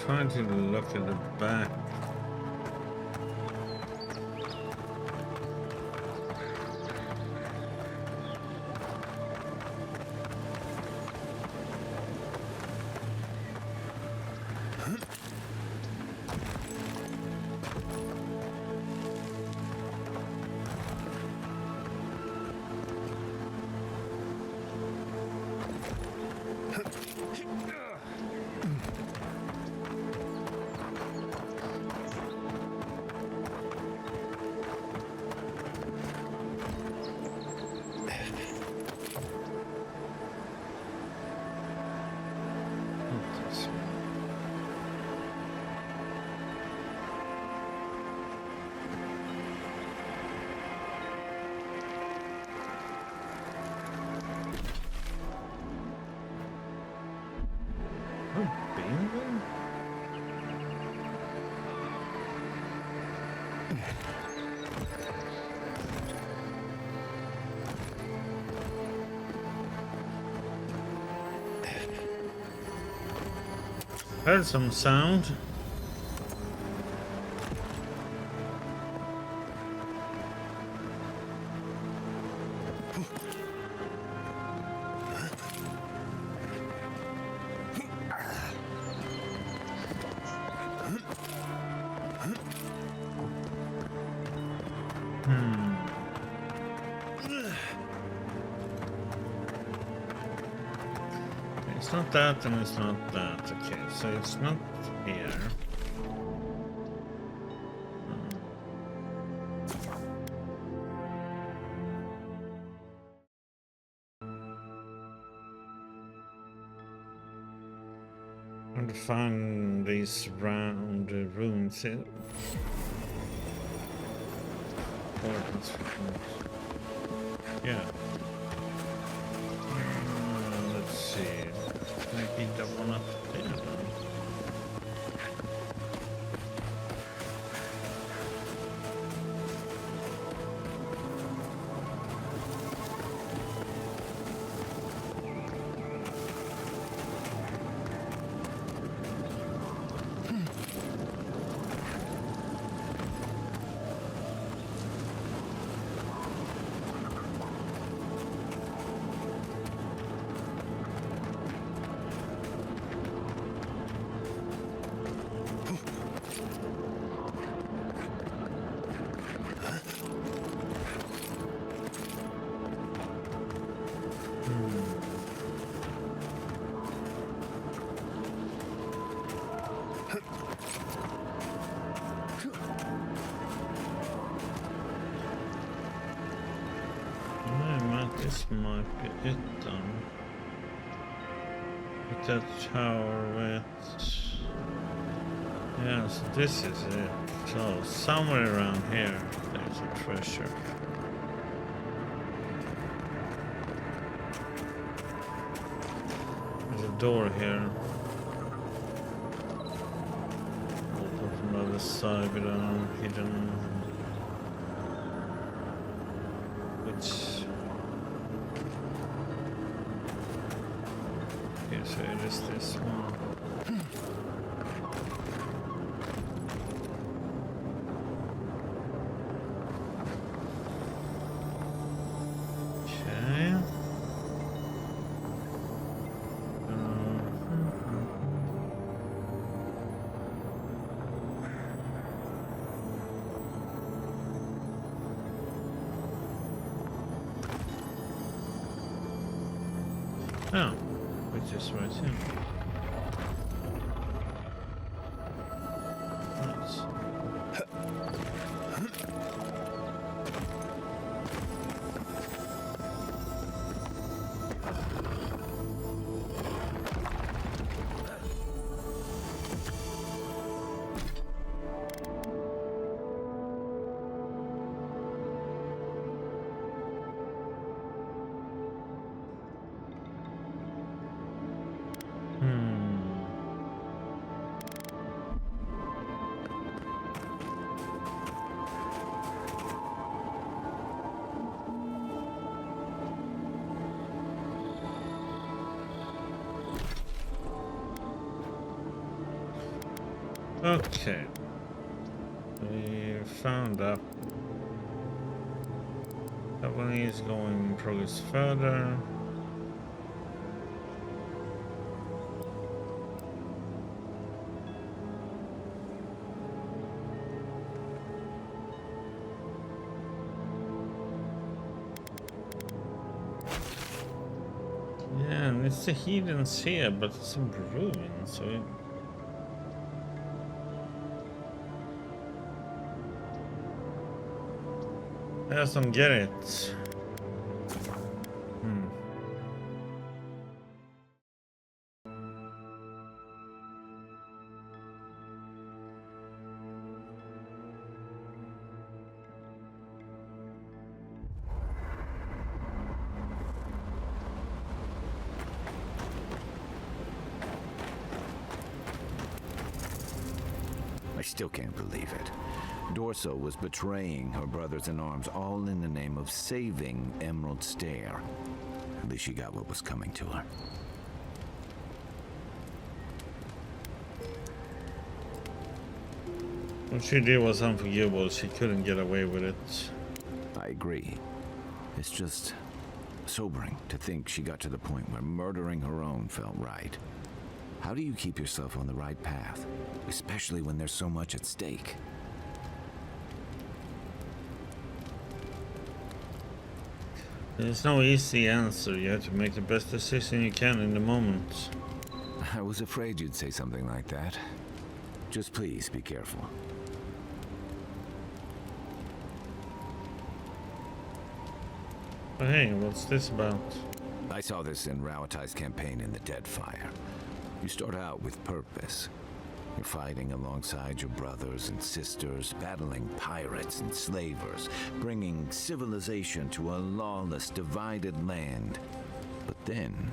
trying to look at the back. Heard some sound. It's not that and it's not that. Okay, so it's not here. I'm to find these round ruins here. Yeah. Let's see. Maybe the one up there. This might be it then. With that tower with... Yeah, so this is it. So somewhere around here there's a treasure. There's a door here. Open from the other side with a hidden... Which... So it is this one. Okay. Oh. Which is right here. Nice. Okay. We found that. That one is going progress further. Yeah, and it's a hidden here, but it's improving, so it... I just don't get it. I still can't believe it. Dorso was betraying her brothers-in-arms, all in the name of saving Emerald Stair. At least she got what was coming to her. What she did was unforgivable. She couldn't get away with it. I agree. It's just sobering to think she got to the point where murdering her own felt right. How do you keep yourself on the right path, especially when there's so much at stake? There's no easy answer. You have to make the best decision you can in the moment. I was afraid you'd say something like that. Just please be careful. But hey, what's this about? I saw this in Rauatai's campaign in the Deadfire. You start out with purpose. You're fighting alongside your brothers and sisters, battling pirates and slavers, bringing civilization to a lawless, divided land. But then,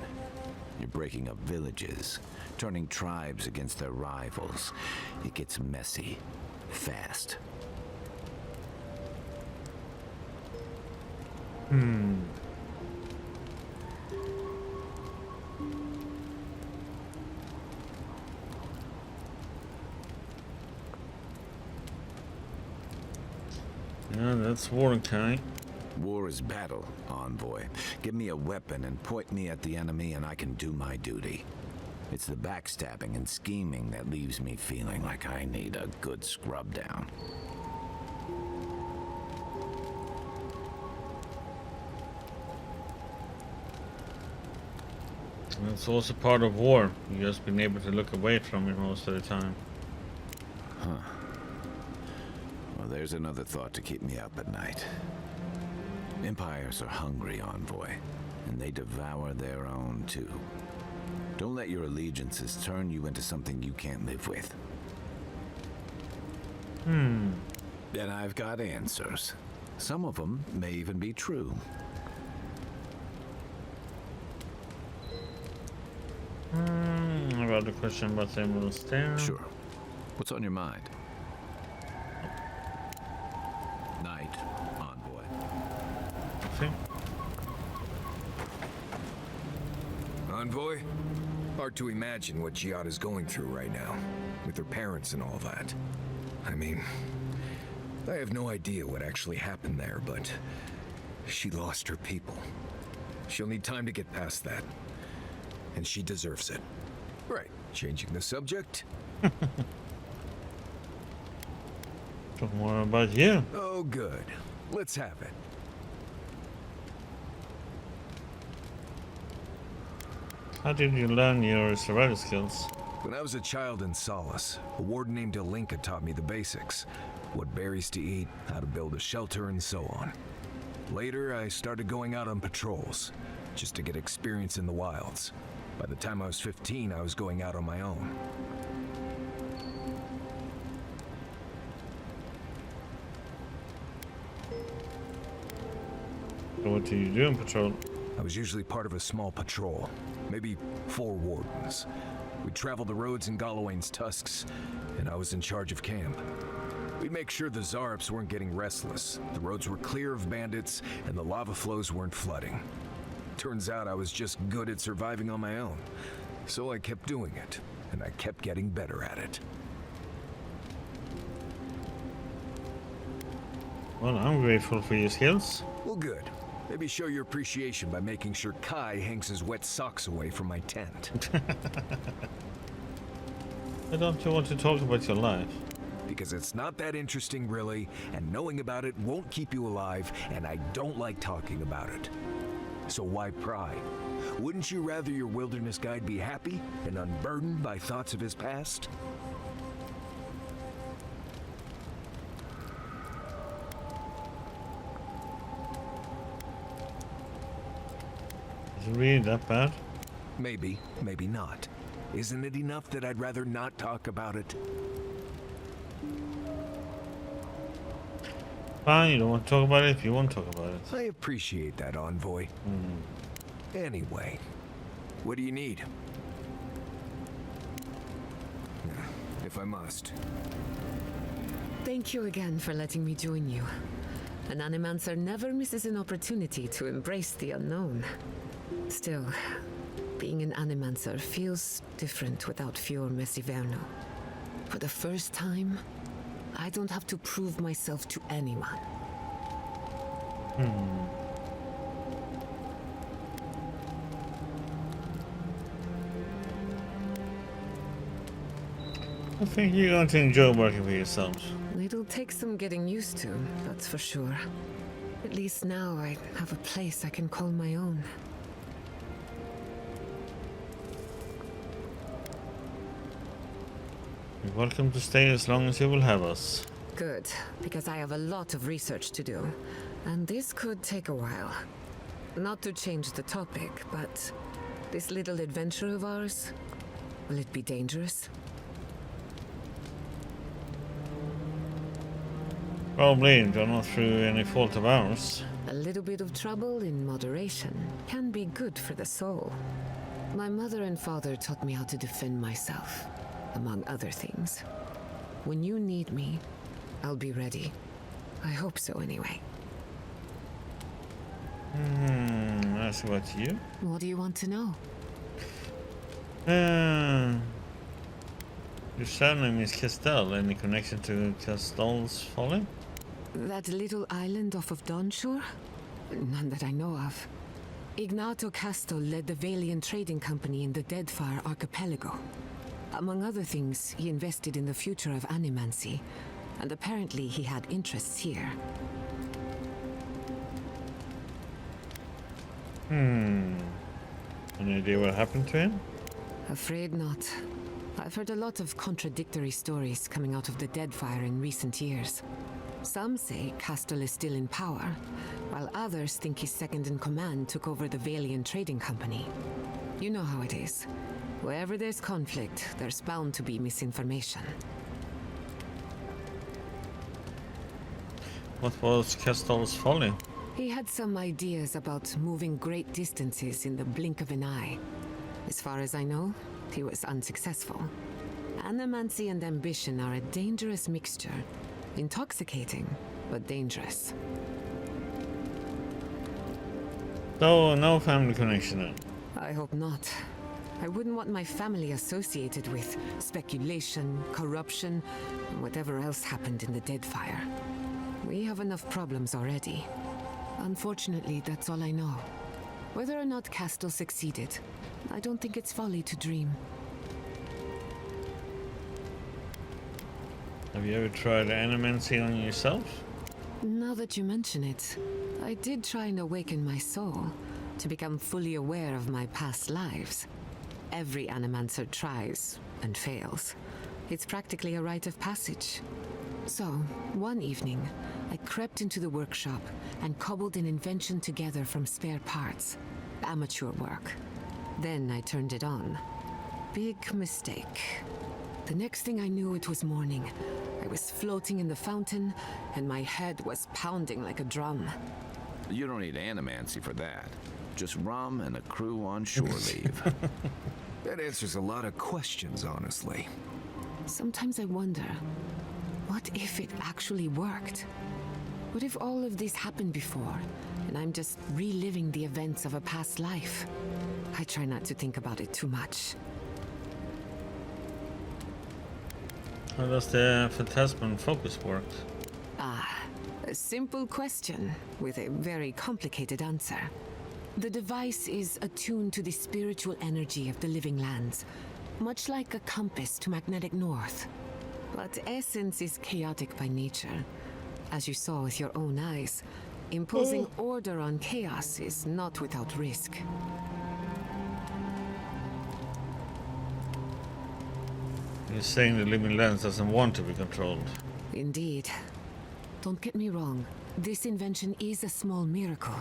you're breaking up villages, turning tribes against their rivals. It gets messy, fast. Yeah, that's Warrenkai. War is battle, envoy. Give me a weapon and point me at the enemy and I can do my duty. It's the backstabbing and scheming that leaves me feeling like I need a good scrub down. It's also part of war. You just been able to look away from it most of the time. Huh. Well, there's another thought to keep me up at night. Empires are hungry, envoy, and they devour their own too. Don't let your allegiances turn you into something you can't live with. And I've got answers. Some of them may even be true. About the question about the Emerald Stair. Sure. What's on your mind? Night, envoy. Okay. Envoy? Hard to imagine what Giada's going through right now, with her parents and all that. I mean, I have no idea what actually happened there, but she lost her people. She'll need time to get past that. And she deserves it. Right, changing the subject? Talk more about you. Oh, good. Let's have it. How did you learn your survival skills? When I was a child in Solace, a warden named Alinka taught me the basics. What berries to eat, how to build a shelter, and so on. Later, I started going out on patrols, just to get experience in the wilds. By the time I was 15, I was going out on my own. So what do you do in patrol? I was usually part of a small patrol, maybe 4 wardens. We'd travel the roads in Galawain's tusks, and I was in charge of camp. We'd make sure the Zarps weren't getting restless, the roads were clear of bandits, and the lava flows weren't flooding. Turns out I was just good at surviving on my own, so I kept doing it, and I kept getting better at it. Well, I'm grateful for your skills. Well, good. Maybe show your appreciation by making sure Kai hangs his wet socks away from my tent. Why don't you want to talk about your life? Because it's not that interesting, really, and knowing about it won't keep you alive, and I don't like talking about it. So why pry? Wouldn't you rather your wilderness guide be happy and unburdened by thoughts of his past? Is it really that bad? Maybe, maybe not. Isn't it enough that I'd rather not talk about it? Fine, you don't want to talk about it if you won't talk about it. I appreciate that, Envoy. Anyway, what do you need? If I must. Thank you again for letting me join you. An animancer never misses an opportunity to embrace the unknown. Still, being an animancer feels different without Fior Messiverno. For the first time, I don't have to prove myself to anyone. I think you're going to enjoy working for yourselves. It'll take some getting used to, that's for sure. At least now I have a place I can call my own. You're welcome to stay as long as you will have us. Good, because I have a lot of research to do, and this could take a while. Not to change the topic, but this little adventure of ours, will it be dangerous? Probably, though not through any fault of ours. A little bit of trouble in moderation can be good for the soul. My mother and father taught me how to defend myself, among other things. When you need me, I'll be ready. I hope so anyway. That's about you. What do you want to know? Your surname is Castell. Any connection to Castell's Folly? That little island off of Dawnshore? None that I know of. Ignato Castel led the Valiant Trading Company in the Deadfire Archipelago. Among other things, he invested in the future of animancy, and apparently he had interests here. Any idea what happened to him? Afraid not. I've heard a lot of contradictory stories coming out of the Deadfire in recent years. Some say Castel is still in power, while others think his second-in-command took over the Valiant Trading Company. You know how it is. Wherever there's conflict, there's bound to be misinformation. What was Castell's Folly? He had some ideas about moving great distances in the blink of an eye. As far as I know, he was unsuccessful. Animancy and ambition are a dangerous mixture. Intoxicating, but dangerous. So, no family connection then? I hope not. I wouldn't want my family associated with speculation, corruption, and whatever else happened in the Deadfire. We have enough problems already. Unfortunately, that's all I know. Whether or not Castel succeeded, I don't think it's folly to dream. Have you ever tried animancy on yourself? Now that you mention it, I did try and awaken my soul to become fully aware of my past lives. Every animancer tries and fails. It's practically a rite of passage. So, one evening, I crept into the workshop and cobbled an invention together from spare parts. Amateur work. Then I turned it on. Big mistake. The next thing I knew, it was morning. I was floating in the fountain, and my head was pounding like a drum. You don't need animancy for that. Just rum and a crew on shore leave. That answers a lot of questions, honestly. Sometimes I wonder, what if it actually worked? What if all of this happened before, and I'm just reliving the events of a past life? I try not to think about it too much. How does the phantasm focus work? A simple question with a very complicated answer. The device is attuned to the spiritual energy of the living lands, much like a compass to magnetic north. But essence is chaotic by nature. As you saw with your own eyes, imposing order on chaos is not without risk. You're saying the living lens doesn't want to be controlled. Indeed. Don't get me wrong, this invention is a small miracle,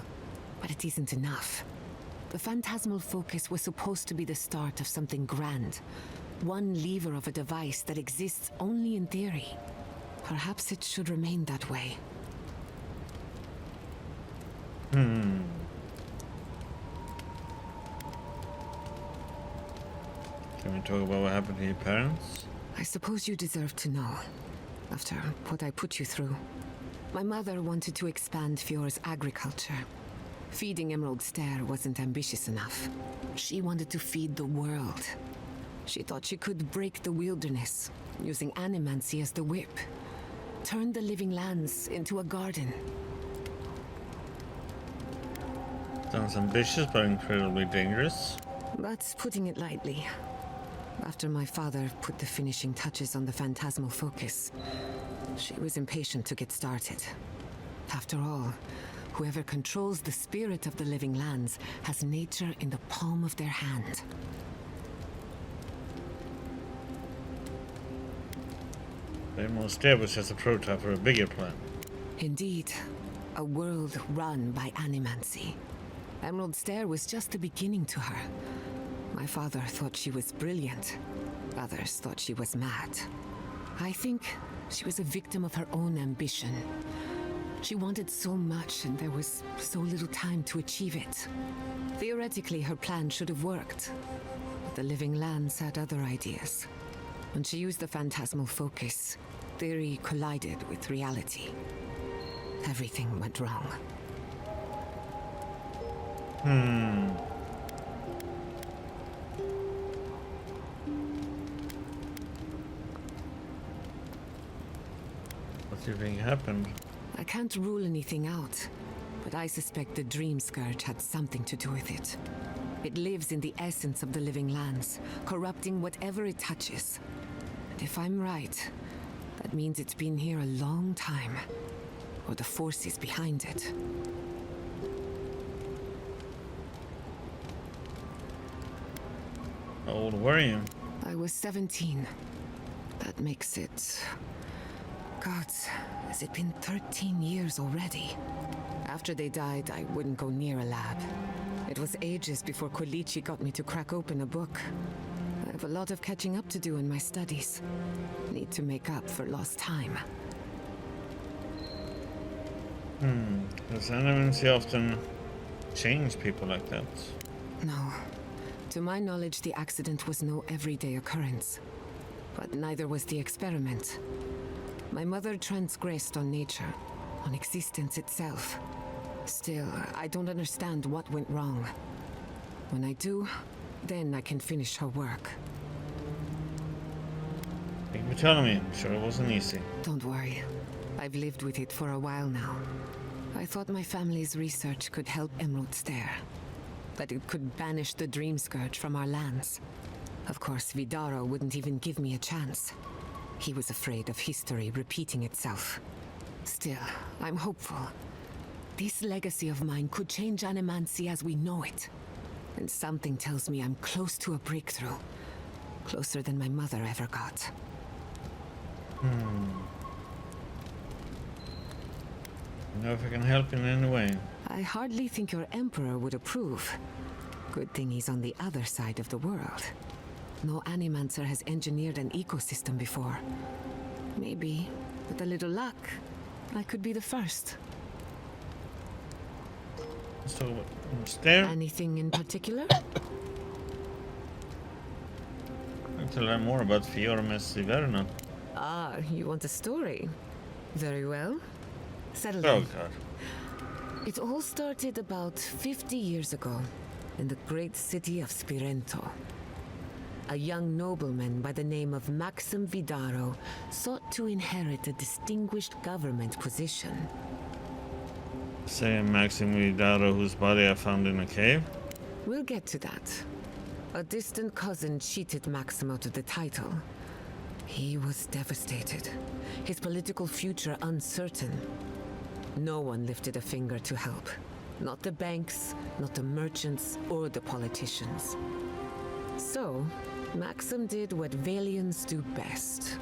but it isn't enough. The phantasmal focus was supposed to be the start of something grand. One lever of a device that exists only in theory. Perhaps it should remain that way. Can we talk about what happened to your parents? I suppose you deserve to know, after what I put you through. My mother wanted to expand Fjord's agriculture. Feeding Emerald Stair wasn't ambitious enough. She wanted to feed the world. She thought she could break the wilderness, using animancy as the whip. Turn the living lands into a garden. Sounds ambitious, but incredibly dangerous. That's putting it lightly. After my father put the finishing touches on the phantasmal focus, she was impatient to get started. After all, whoever controls the spirit of the living lands has nature in the palm of their hand. Emerald Stair was just a prototype for a bigger plan. Indeed, a world run by animancy. Emerald Stair was just the beginning to her. My father thought she was brilliant. Others thought she was mad. I think she was a victim of her own ambition. She wanted so much, and there was so little time to achieve it. Theoretically, her plan should have worked. But the living lands had other ideas. When she used the phantasmal focus, theory collided with reality. Everything went wrong. What do you think happened? I can't rule anything out, but I suspect the Dream Scourge had something to do with it. It lives in the essence of the living lands, corrupting whatever it touches. And if I'm right, that means it's been here a long time, or the forces behind it. How old were you? I was 17. That makes it... God, has it been 13 years already? After they died, I wouldn't go near a lab. It was ages before Quilici got me to crack open a book. I have a lot of catching up to do in my studies. Need to make up for lost time. Does animancy often change people like that? No. To my knowledge, the accident was no everyday occurrence. But neither was the experiment. My mother transgressed on nature, on existence itself. Still, I don't understand what went wrong. When I do, then I can finish her work. Thank you for telling me. I'm sure it wasn't easy. Don't worry. I've lived with it for a while now. I thought my family's research could help Emerald Stair. That it could banish the Dream Scourge from our lands. Of course, Vidaro wouldn't even give me a chance. He was afraid of history repeating itself. Still, I'm hopeful. This legacy of mine could change animancy as we know it. And something tells me I'm close to a breakthrough. Closer than my mother ever got. Know if I can help in any way. I hardly think your Emperor would approve. Good thing he's on the other side of the world. No Animancer has engineered an ecosystem before. Maybe, with a little luck, I could be the first. Let's talk about Stair. Anything in particular? I'd like to learn more about Fiormes Iverna. Ah, you want a story? Very well. Settle Oh in. god. It all started about 50 years ago, in the great city of Spirento. A young nobleman by the name of Maxim Vidaro sought to inherit a distinguished government position. Saying Maxim Vidaro, whose body I found in a cave? We'll get to that. A distant cousin cheated Maxim out of the title. He was devastated. His political future uncertain. No one lifted a finger to help. Not the banks, not the merchants, or the politicians. So, Maxim did what Valians do best.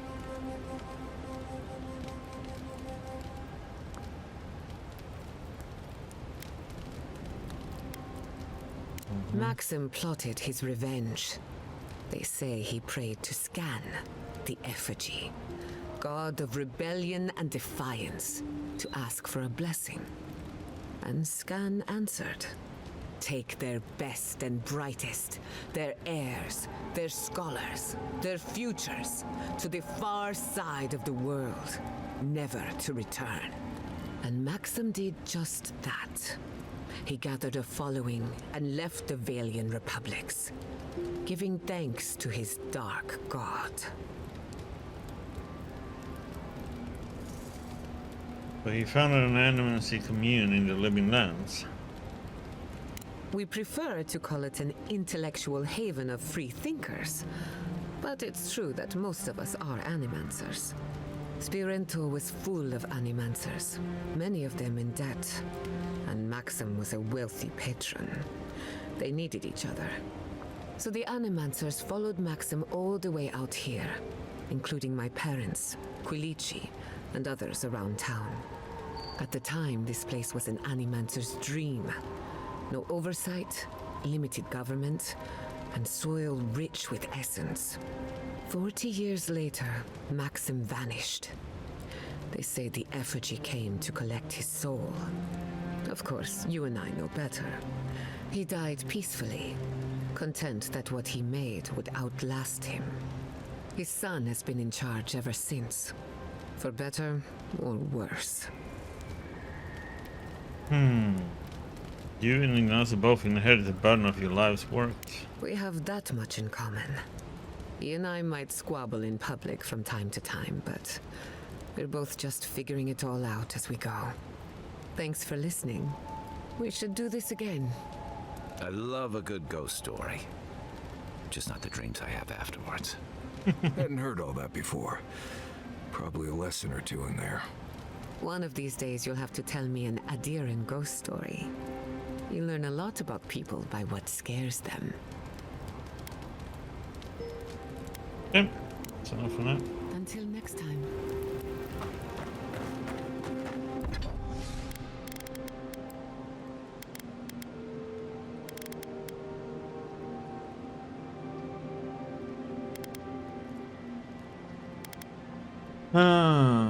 Maxim plotted his revenge. They say he prayed to Scan, the effigy, god of rebellion and defiance, to ask for a blessing. And Scan answered. Take their best and brightest, their heirs, their scholars, their futures, to the far side of the world, never to return. And Maxim did just that. He gathered a following and left the Valian republics, giving thanks to his dark god. But he founded an animacy commune in the living lands. We prefer to call it an intellectual haven of free thinkers, but it's true that most of us are animancers. Spirento was full of animancers, many of them in debt, and Maxim was a wealthy patron. They needed each other. So the animancers followed Maxim all the way out here, including my parents, Quilici, and others around town. At the time, this place was an animancer's dream. No oversight, limited government, and soil rich with essence. 40 years later, Maxim vanished. They say the effigy came to collect his soul. Of course, you and I know better. He died peacefully, content that what he made would outlast him. His son has been in charge ever since, for better or worse. You and Ignacio both inherited the burden of your life's work. We have that much in common. He and I might squabble in public from time to time, but we're both just figuring it all out as we go. Thanks for listening. We should do this again. I love a good ghost story. Just not the dreams I have afterwards. Hadn't heard all that before. Probably a lesson or two in there. One of these days you'll have to tell me an Adiran ghost story. You learn a lot about people by what scares them. Yep, that's enough for now. Until next time. Ah.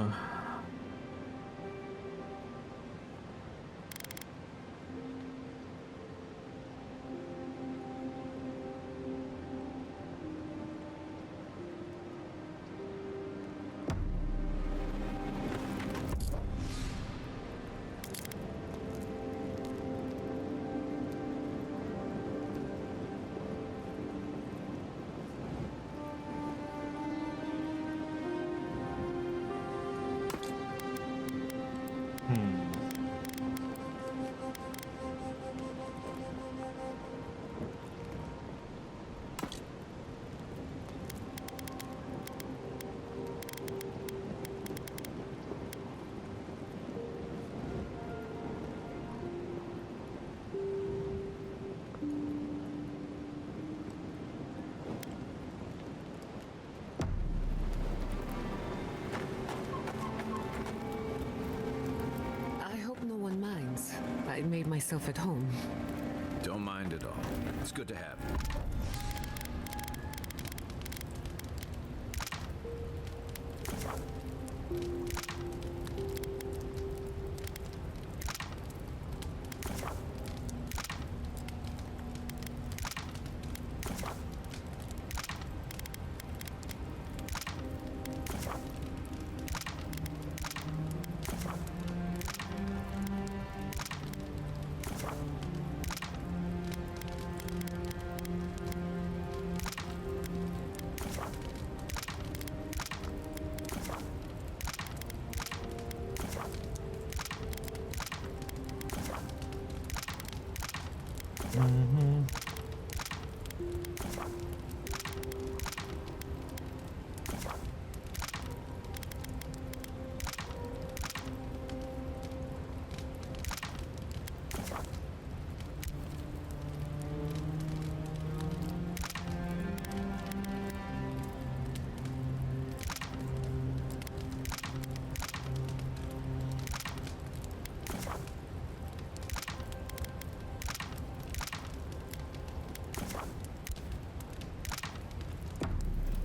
I made myself at home. Don't mind at all. It's good to have you.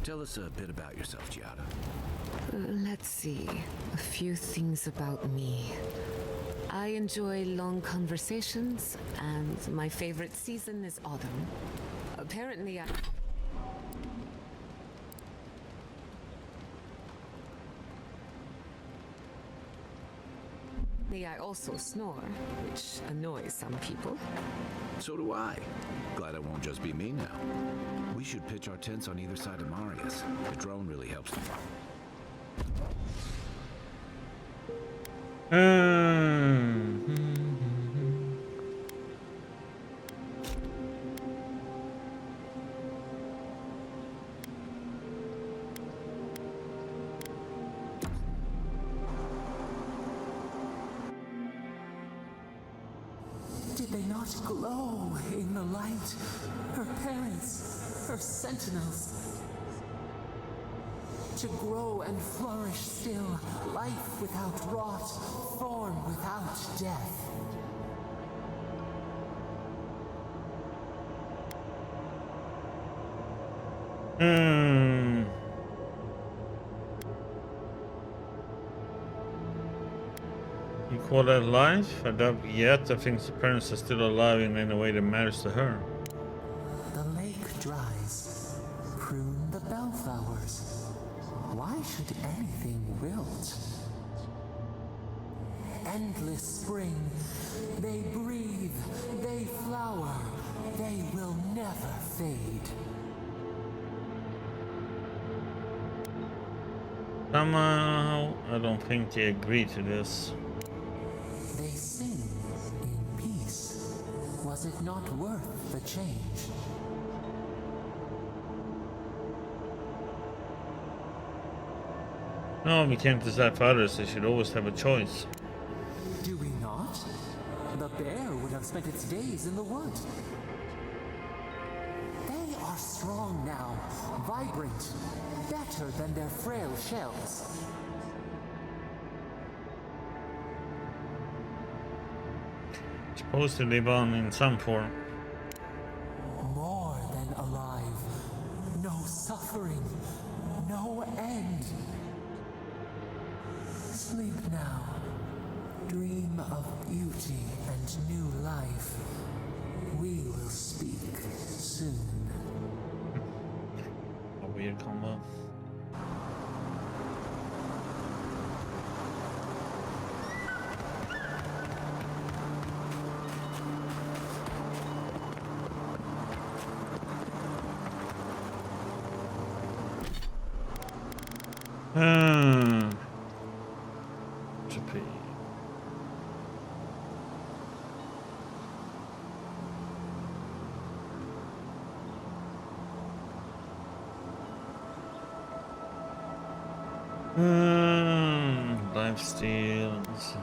Tell us a bit about yourself, Giada. Let's see. A few things about me. I enjoy long conversations, and my favorite season is autumn. Apparently, I also snore, which annoys some people. So do I. Glad it won't just be me now. We should pitch our tents on either side of Marius. The drone really helps. Did they not glow in the light? Her parents, her sentinels. To grow and flourish still, life without rot, form without death. You call that life? I doubt yet. I think the parents are still alive in any way that matters to her. The lake dries. Prune the bellflowers. Why should anything wilt? Endless spring. They breathe. They flower. They will never fade. Somehow, I don't think they agree to this. They sing in peace. Was it not worth the change? No, we can't decide for others. They should always have a choice. Do we not? The bear would have spent its days in the wood. They are strong now, vibrant, better than their frail shells. Supposed to live on in some form. More than alive. No suffering. No end. Sleep now. Dream of beauty and new life. We will speak soon. A weird combo. Trippy. Life steals.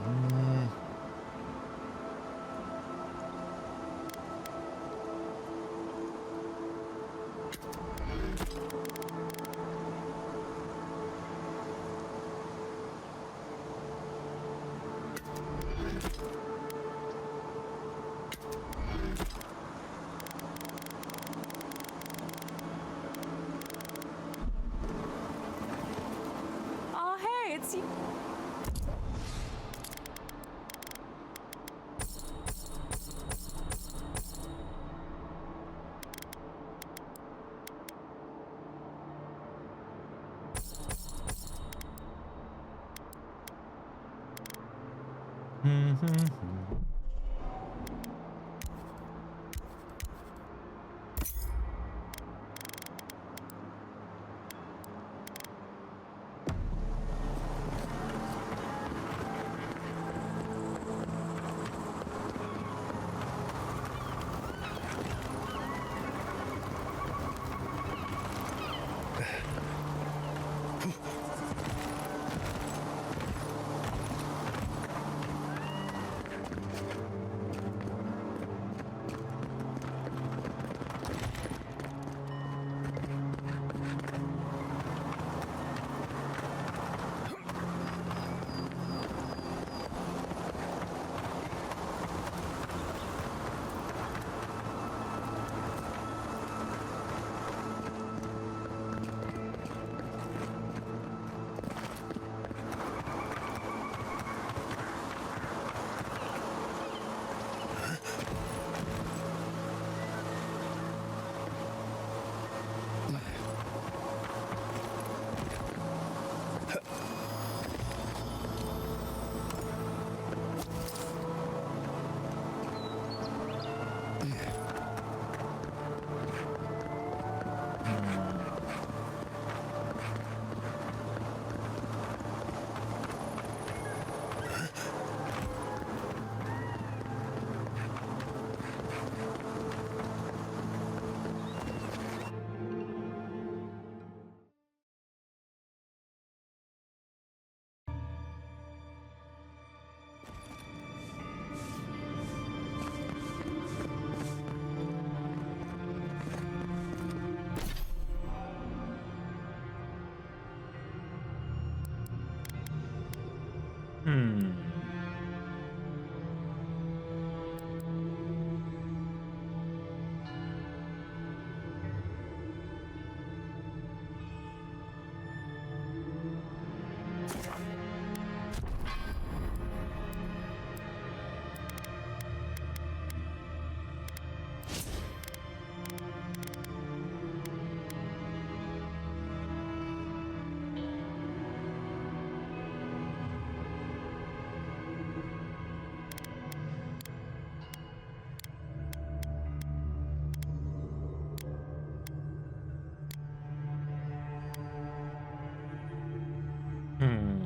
Oh, hey, it's you. Hmm. Hmm.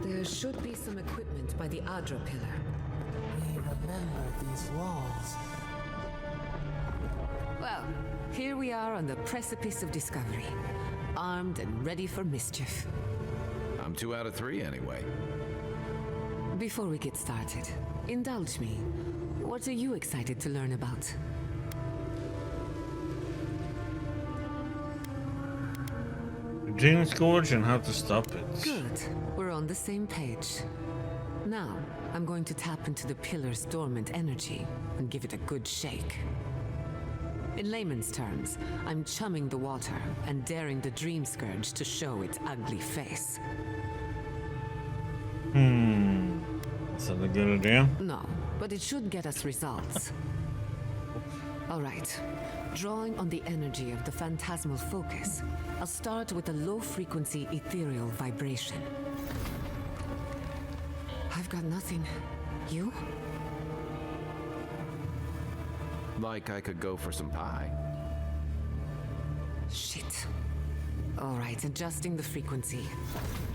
There should be some equipment by the Adra pillar. We remember these walls. Well, here we are on the precipice of discovery, armed and ready for mischief. I'm 2 out of 3 anyway. Before we get started, indulge me. What are you excited to learn about? Dream Scourge and how to stop it. Good. We're on the same page. Now, I'm going to tap into the pillar's dormant energy and give it a good shake. In layman's terms, I'm chumming the water and daring the Dream Scourge to show its ugly face. Is that a good idea? No, but it should get us results. All right. Drawing on the energy of the phantasmal focus, I'll start with a low-frequency ethereal vibration. I've got nothing. You? Like I could go for some pie. Shit. All right, adjusting the frequency.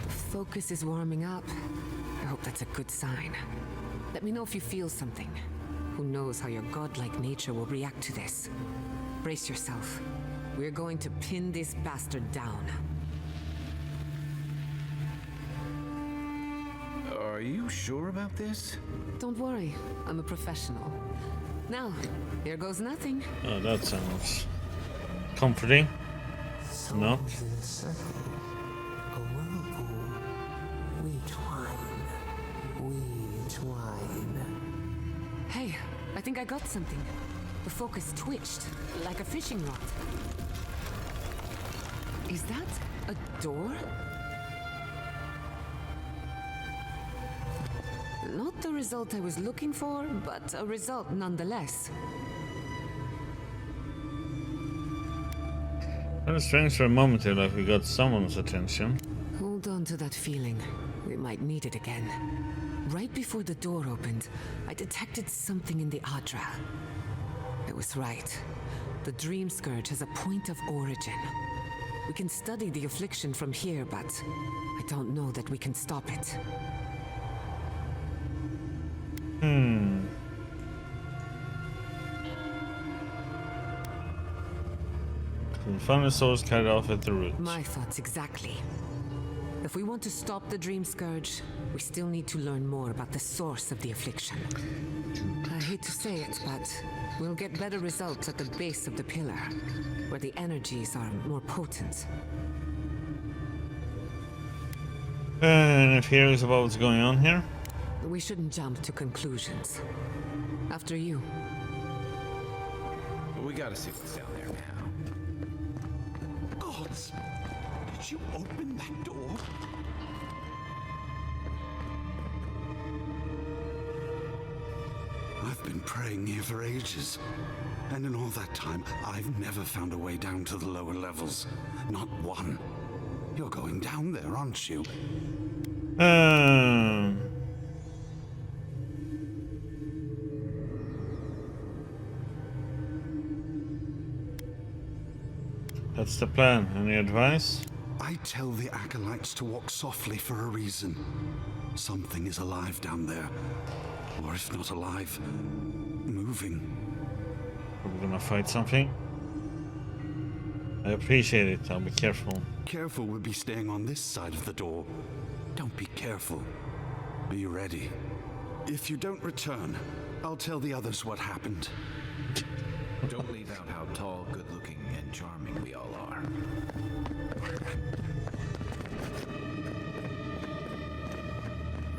The focus is warming up. I hope that's a good sign. Let me know if you feel something. Who knows how your godlike nature will react to this. Brace yourself. We're going to pin this bastard down. Are you sure about this? Don't worry, I'm a professional. Now, here goes nothing. Oh, that sounds comforting. No. Souls in a circle, a whirlpool. We twine. Hey, I think I got something. The focus twitched, like a fishing rod. Is that a door? Not the result I was looking for, but a result nonetheless. Kind of strange for a moment here, like we got someone's attention. Hold on to that feeling. We might need it again. Right before the door opened, I detected something in the Adra. I was right. The Dream Scourge has a point of origin. We can study the affliction from here, but I don't know that we can stop it. The final source carried off at the root. My thoughts exactly. If we want to stop the Dream Scourge, we still need to learn more about the source of the affliction. I hate to say it, but we'll get better results at the base of the pillar, where the energies are more potent. And if here is about what's going on here? We shouldn't jump to conclusions. After you. We gotta see what's down there now. Gods! Did you open that door? I've been praying here for ages. And in all that time, I've never found a way down to the lower levels. Not one. You're going down there, aren't you? That's the plan. Any advice? I tell the acolytes to walk softly for a reason. Something is alive down there. Or if not alive, moving. Are we gonna fight something? I appreciate it. I'll be careful. Careful would be staying on this side of the door. Don't be careful. Be ready. If you don't return, I'll tell the others what happened. Don't leave out how tall, good-looking, and charming we all are.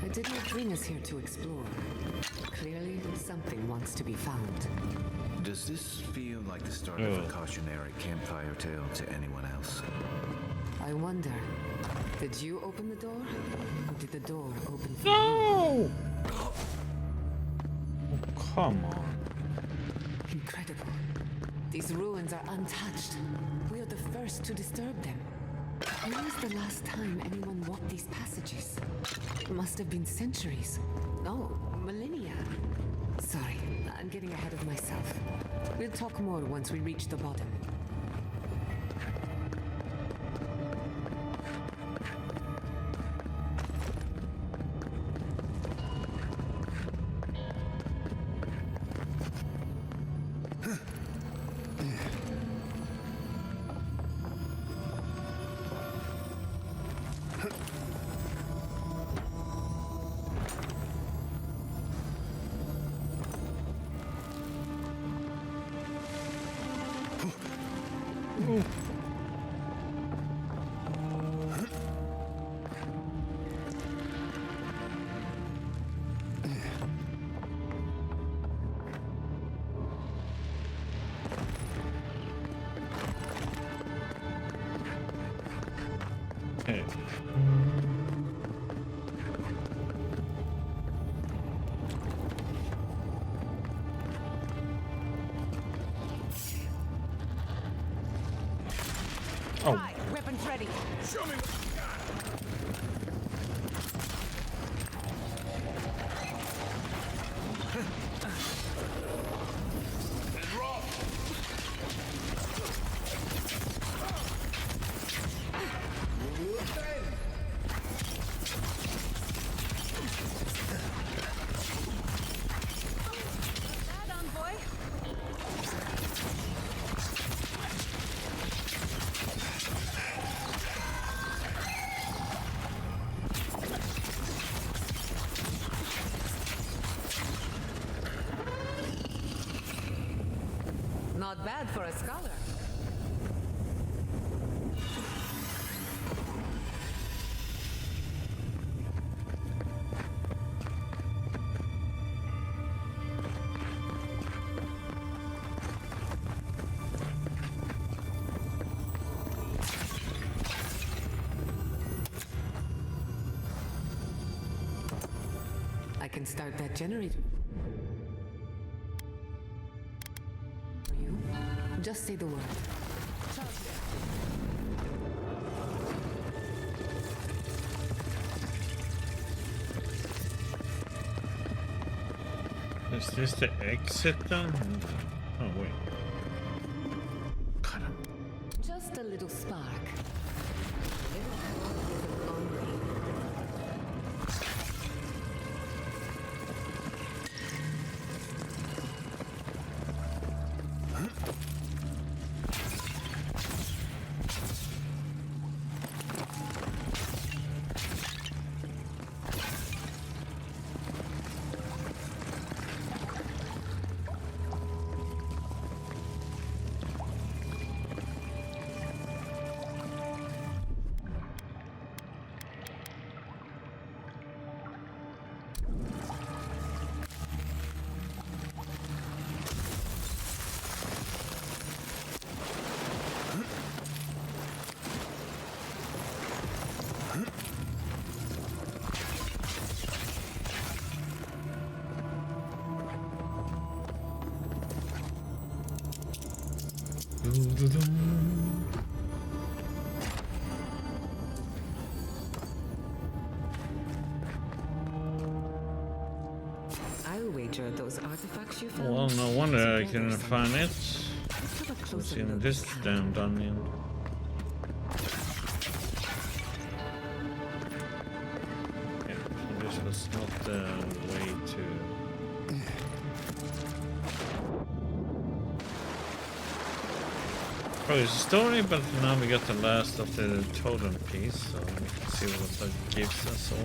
I did not bring us here to explore. Clearly, something wants to be found. Does this feel like the start of a cautionary campfire tale to anyone else? I wonder, did you open the door? Or did the door open for you? No! Oh, come on. Incredible. These ruins are untouched. We are the first to disturb them. When was the last time anyone walked these passages? It must have been centuries. No, millennia. Sorry, I'm getting ahead of myself. We'll talk more once we reach the bottom. Hey. Oh. Weapons ready. Show me what you got! Not bad for a scholar. I can start that generator. For you, just say the word. Is this the exit then? Oh wait. Cut him. Just a little spark. Little spark only. I'll wager those artifacts you found. Well, no wonder I couldn't find it. Let's have a It's closer in look. this damn dungeon. Yeah, so this was not the way to. progress story, but now we got the last of the totem piece, so we can see what that gives us all.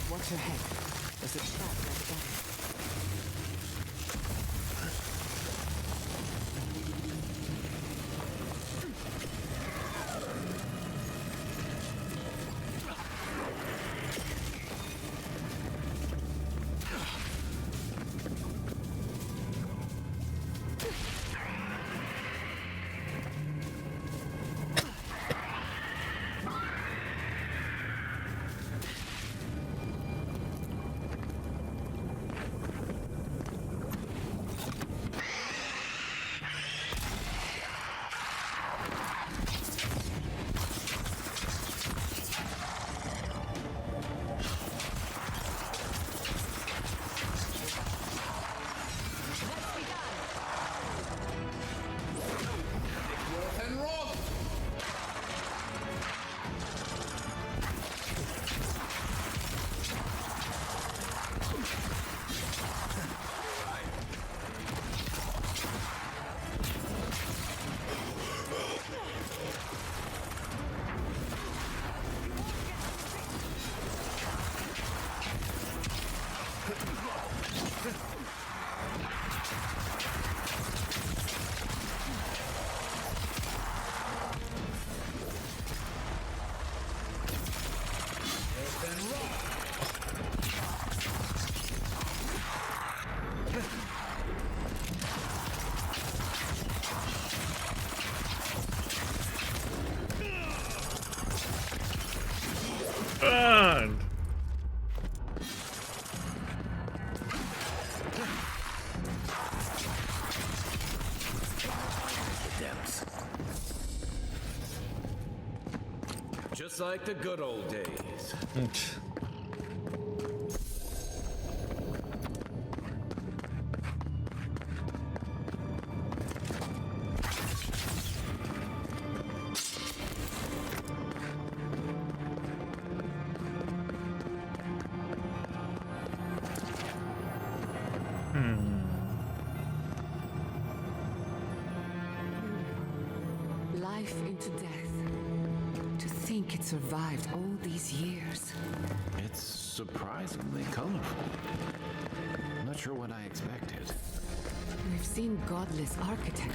Watch your head. There's a trap right there. Run! Just like the good old days. Life into death. To think it survived all these years. It's surprisingly colorful. I'm not sure what I expected. We've seen godless architecture.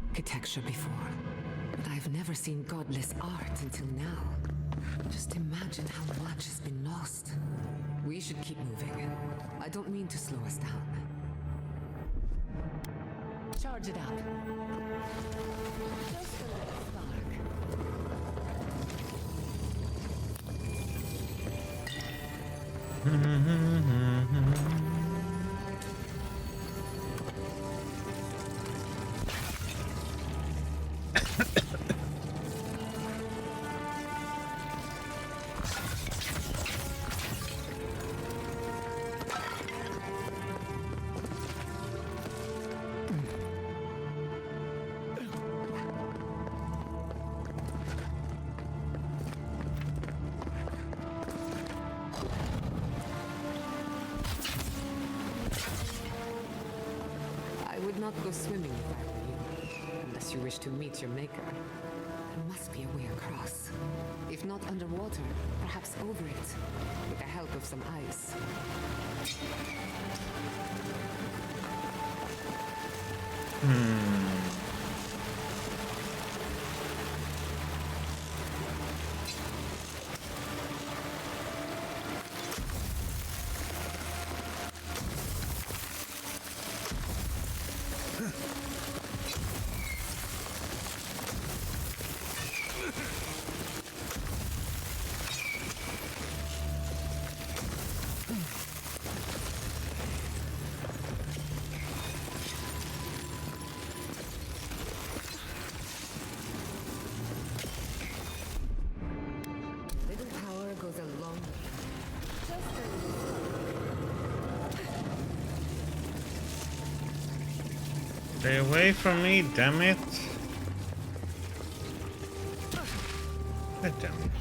Architecture before, but I've never seen godless art until now. Just imagine how much has been lost. We should keep moving. I don't mean to slow us down. Charge it up. Just a little spark. I would not go swimming if I were you, unless you wish to meet your maker. There must be a way across. If not underwater, perhaps over it, with the help of some ice. Stay away from me, damn it. God damn it.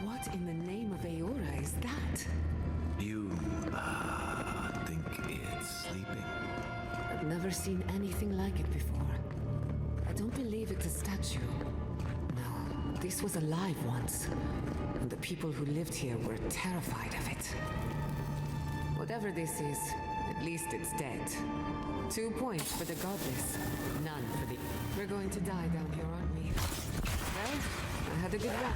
What in the name of Aora is that? You, think it's sleeping? I've never seen anything like it before. I don't believe it's a statue. No, this was alive once. And the people who lived here were terrified of it. Whatever this is, at least it's dead. 2 points for the godless, none for the... We're going to die down here, aren't we? Well, I had a good run.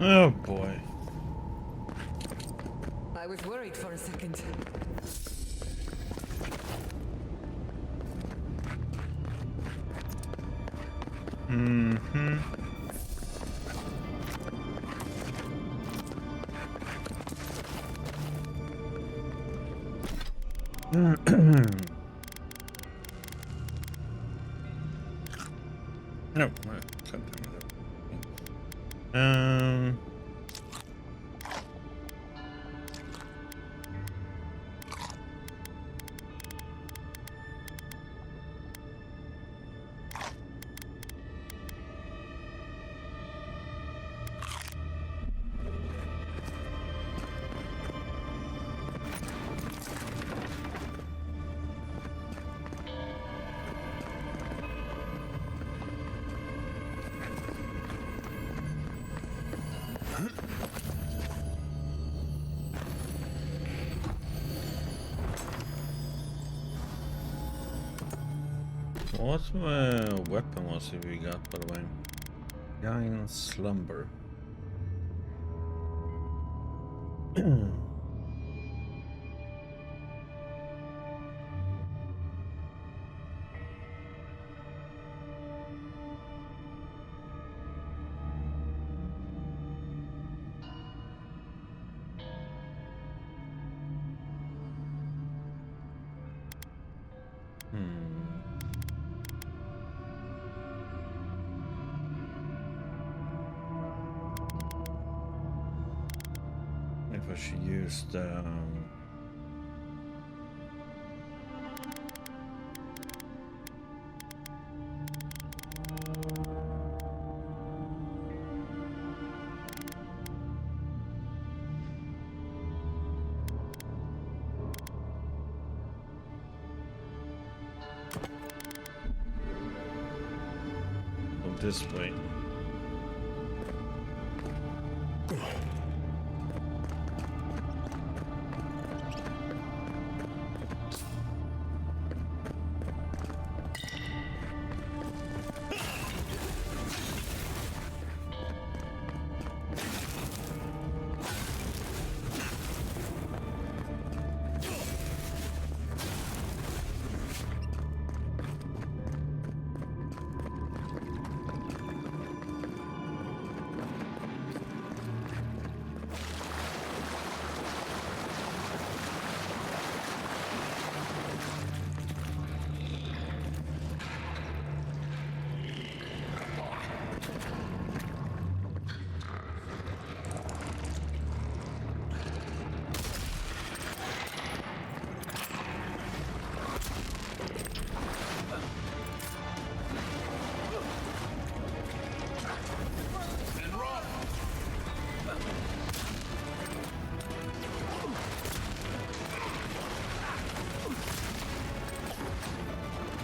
Oh boy. I was worried for a second. Mm-hmm. No, What weapon was it we got, by the way? Giant Slumber. If I should use the go this way.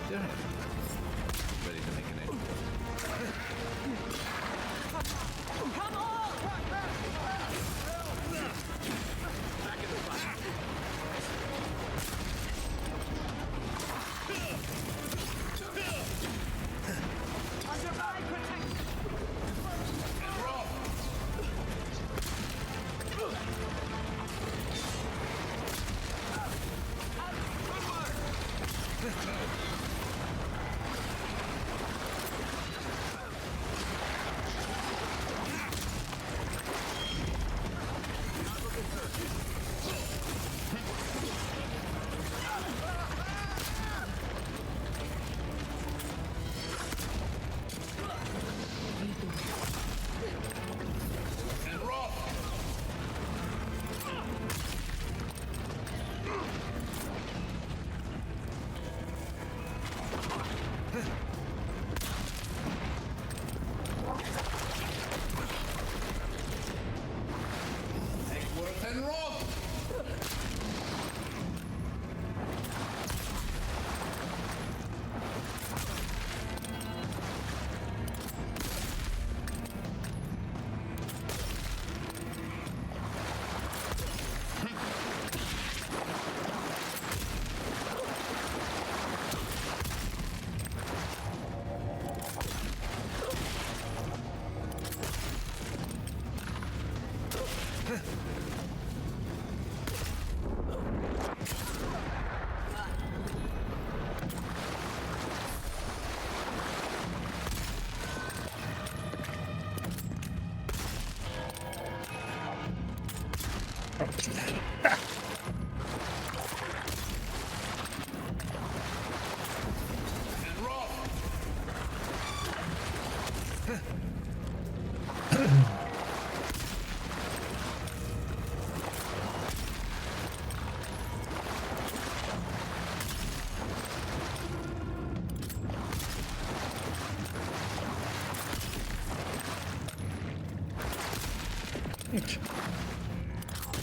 Ready to make an end. Back in the fight. Under my protection. And roll. And roll. Eggsworth and roll. And roll.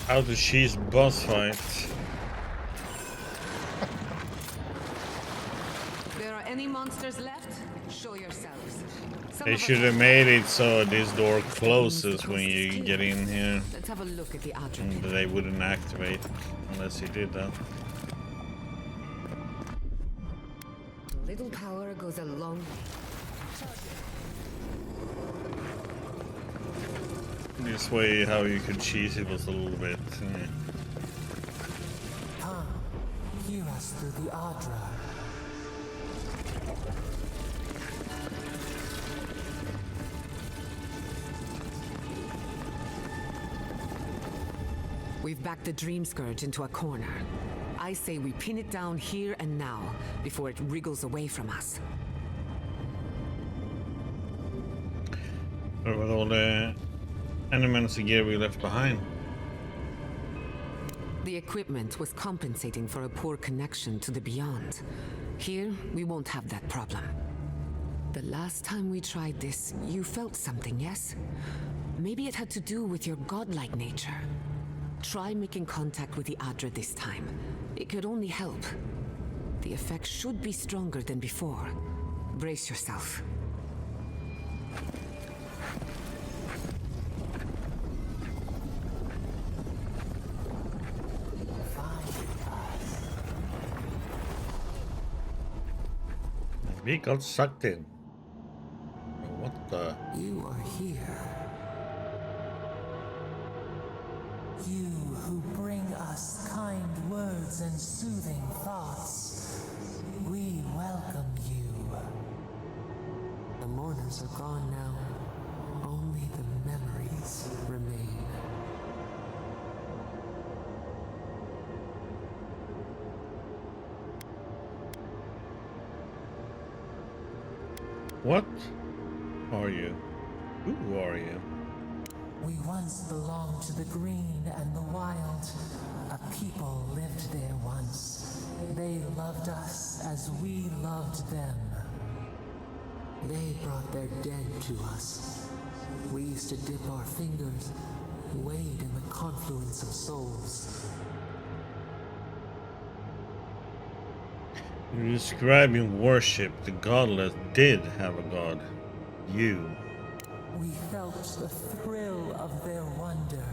How to cheese boss fight. There are any monsters left? Show yourselves. Some They of us should have are- made it so this door closes when you get in here. Let's have a look at the And attribute. they wouldn't activate unless you did that. little power goes a long way. This way, how you could cheese it was a little bit. Come, hear us through the Adra. We've backed the Dream Scourge into a corner. I say we pin it down here and now, before it wriggles away from us. What about all the elements of gear we left behind? The equipment was compensating for a poor connection to the Beyond. Here, we won't have that problem. The last time we tried this, you felt something, yes? Maybe it had to do with your godlike nature. Try making contact with the Adra this time. It could only help. The effect should be stronger than before. Brace yourself. We got sucked in. What the? You are here. You who bring us kind words and soothing thoughts, we welcome you. The mourners are gone now. Only the memories remain. What are you? Who are you? We once belonged to the green and the wild. A people lived there once. They loved us as we loved them. They brought their dead to us. We used to dip our fingers, wade in the confluence of souls. You're describing worship. The godless did have a god. You. We felt the thrill of their wonder.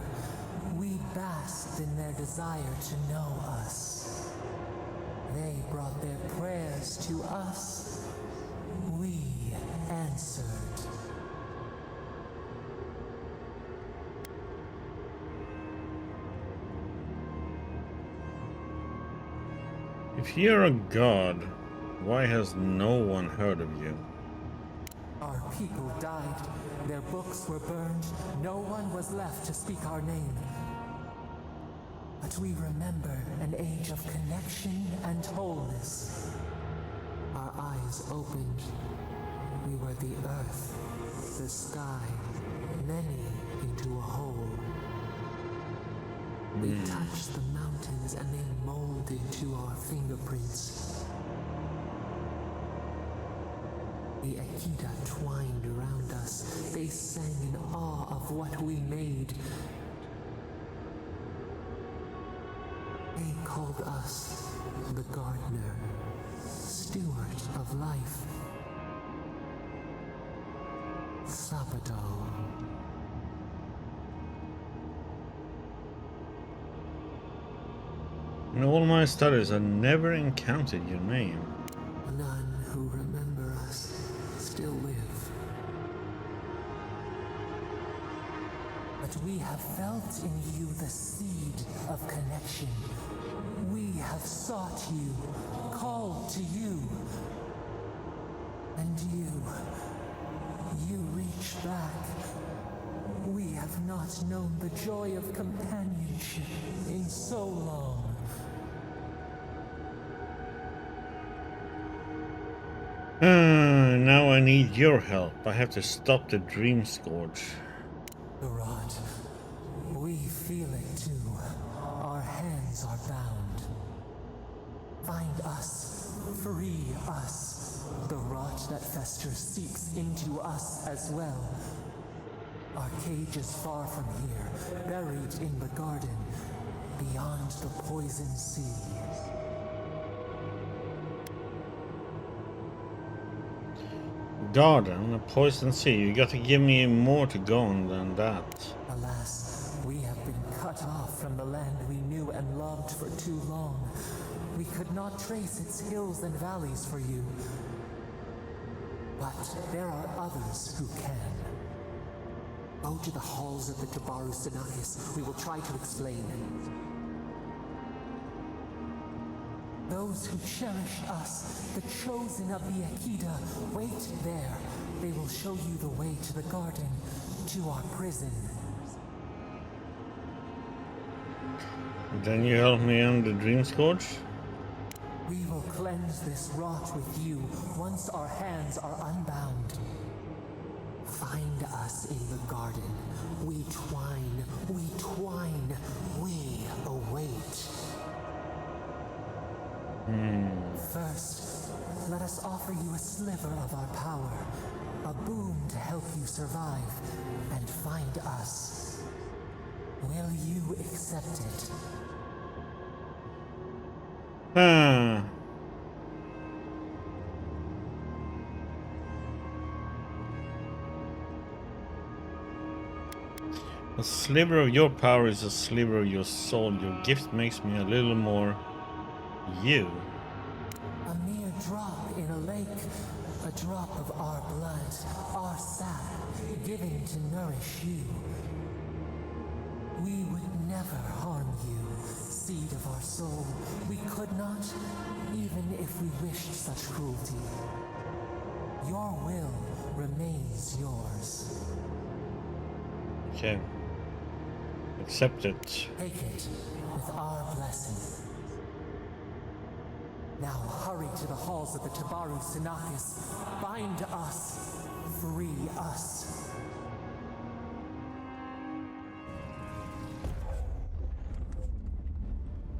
We basked in their desire to know us. They brought their prayers to us. We answered. If you're a god, why has no one heard of you? Our people died. Their books were burned. No one was left to speak our name. But we remember an age of connection and wholeness. Our eyes opened. We were the earth, the sky, many into a whole. We touched the mountains and they molded to our fingerprints. The Akita twined around us. They sang in awe of what we made. They called us the gardener, steward of life. Sabado. In all my studies, I never encountered your name. None who remember us still live. But we have felt in you the seed of connection. We have sought you, called to you. And you reach back. We have not known the joy of companionship in so long. Now I need your help. I have to stop the Dream Scourge. The rot. We feel it too. Our hands are bound. Find us. Free us. The rot that festers seeps into us as well. Our cage is far from here, buried in the garden, beyond the poison sea. Garden, a poison sea. You got to give me more to go on than that. Alas, we have been cut off from the land we knew and loved for too long. We could not trace its hills and valleys for you. But there are others who can. Go to the halls of the Tabaru Sinakis. We will try to explain. Those who cherish us, the chosen of the Akita, wait there. They will show you the way to the garden, to our prison. Then you help me end the Dream Scourge? We will cleanse this rot with you once our hands are unbound. Find us in the garden. We twine, we await. First, let us offer you a sliver of our power, a boon to help you survive and find us. Will you accept it? A sliver of your power is a sliver of your soul. Your gift makes me a little more you. A mere drop in a lake, a drop of our blood, our sap, given to nourish you. We would never harm you, seed of our soul. We could not, even if we wished such cruelty. Your will remains yours. Okay. Accept it. Take it with our blessing. Now hurry to the halls of the Tabaru Sinakis. Bind us. Free us.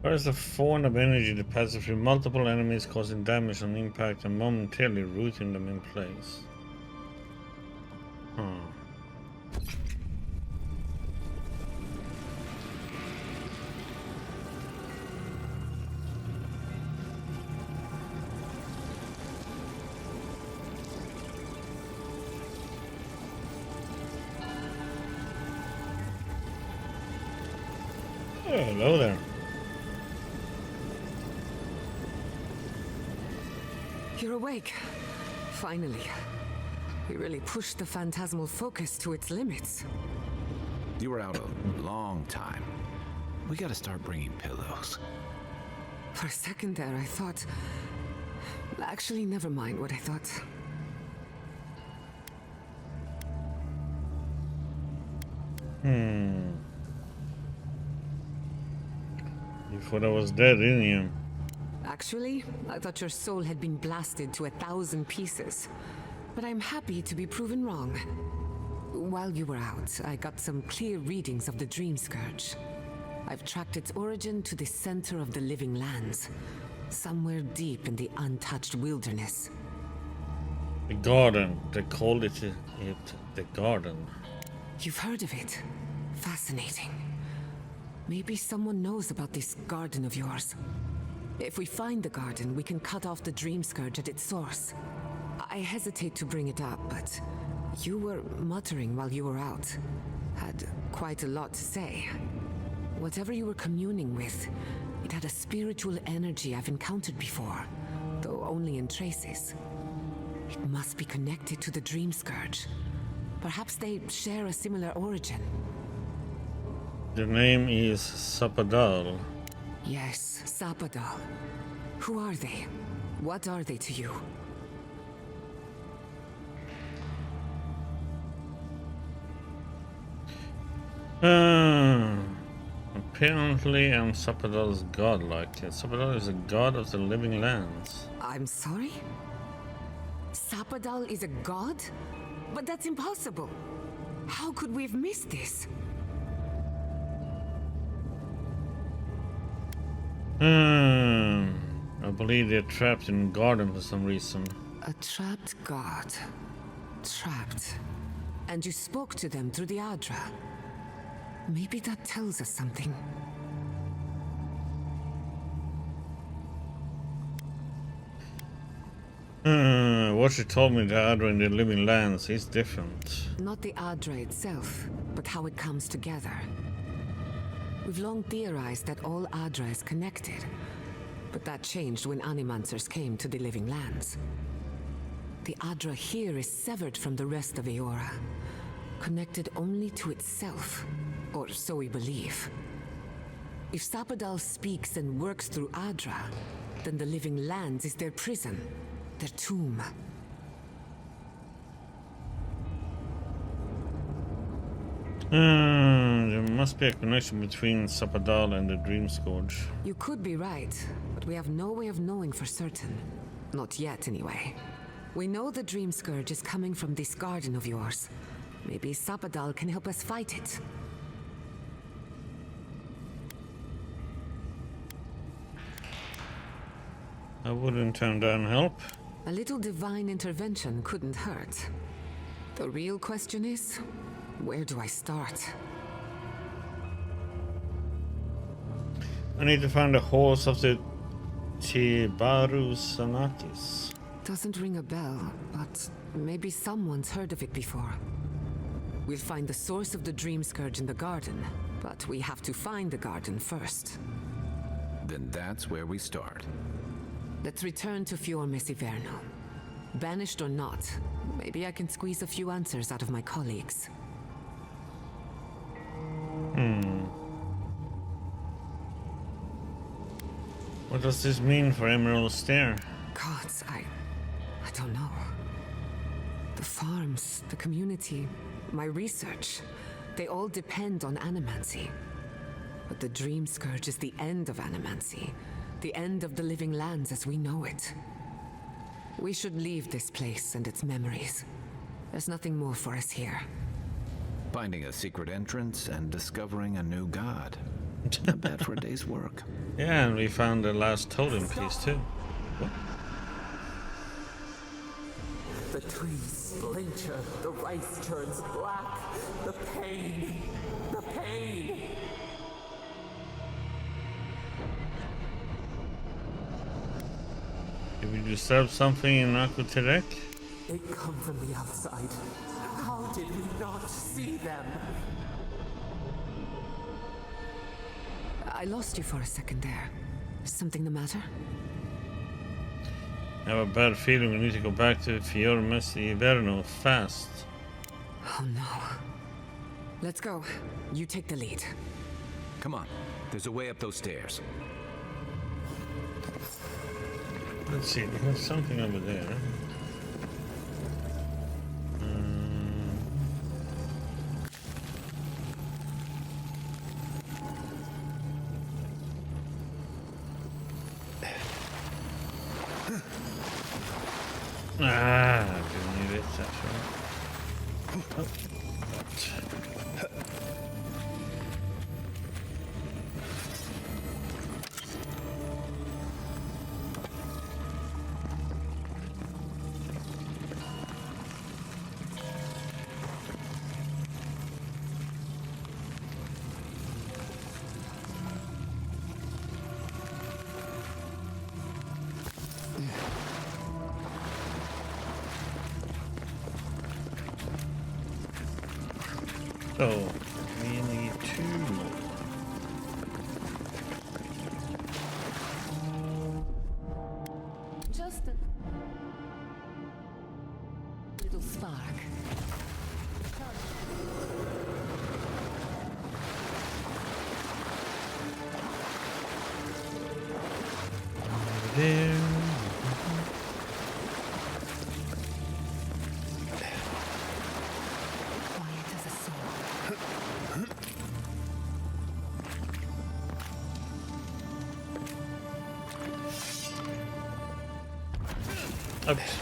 Where's the font of energy that passes through multiple enemies, causing damage on impact and momentarily rooting them in place? Oh, hello there. You're awake. Finally. We really pushed the phantasmal focus to its limits. You were out a long time. We gotta start bringing pillows. For a second there, I thought... Actually, never mind what I thought. You thought I was dead, didn't you? Actually, I thought your soul had been blasted to 1,000 pieces. But I'm happy to be proven wrong. While you were out, I got some clear readings of the Dream Scourge. I've tracked its origin to the center of the living lands, somewhere deep in the untouched wilderness. The garden. They called it the garden. You've heard of it? Fascinating. Maybe someone knows about this garden of yours. If we find the garden, we can cut off the Dream Scourge at its source. I hesitate to bring it up, but you were muttering while you were out. Had quite a lot to say. Whatever you were communing with, it had a spiritual energy I've encountered before, though only in traces. It must be connected to the Dream Scourge. Perhaps they share a similar origin. The name is Sapadal. Yes, Sapadal. Who are they? What are they to you? Apparently I'm Sapadal's godlike. Sapadal is a god of the living lands. I'm sorry? Sapadal is a god? But that's impossible. How could we have missed this? I believe they're trapped in a garden for some reason. A trapped god. Trapped. And you spoke to them through the Adra. Maybe that tells us something. What you told me, the Adra in the living lands is different. Not the Adra itself, but how it comes together. We've long theorized that all Adra is connected. But that changed when Animancers came to the Living Lands. The Adra here is severed from the rest of Eora, connected only to itself, or so we believe. If Sapadal speaks and works through Adra, then the Living Lands is their prison, their tomb. There must be a connection between Sapadal and the Dream Scourge. You could be right, but we have no way of knowing for certain. Not yet, anyway. We know the Dream Scourge is coming from this garden of yours. Maybe Sapadal can help us fight it. I wouldn't turn down help. A little divine intervention couldn't hurt. The real question is, where do I start? I need to find the horse of the Tibaru Sanatis. Doesn't ring a bell, but maybe someone's heard of it before. We'll find the source of the Dream Scourge in the garden, but we have to find the garden first. Then that's where we start. Let's return to Fior Messiverno. Banished or not, maybe I can squeeze a few answers out of my colleagues. What does this mean for Emerald Stair? Gods, I don't know. The farms, the community, my research, they all depend on animancy. But the Dream Scourge is the end of animancy, the end of the Living Lands as we know it. We should leave this place and its memories. There's nothing more for us here. Finding a secret entrance and discovering a new god. Not bad for a day's work. Yeah, and we found the last totem piece too. What? The trees splinter, the rice turns black. The pain, the pain. Did we disturb something in Akuterek? They come from the outside. How did we not see them? I lost you for a second there. Is something the matter? I have a bad feeling we need to go back to Fior Messiverno fast. Oh no. Let's go. You take the lead. Come on, there's a way up those stairs. Let's see, there's something over there. Ah, I didn't need it, that's right. Oh, so, we need two more. Just a little spark. There. Quiet as a soul. Oops.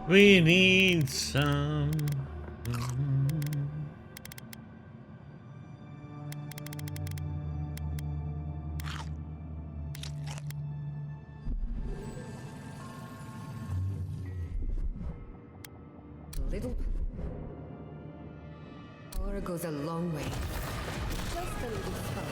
We need some. Little power goes a long way. Just a little spark.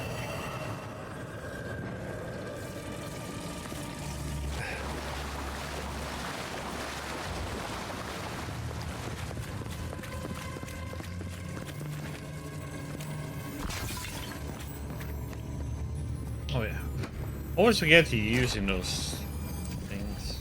Always forget you're using those things.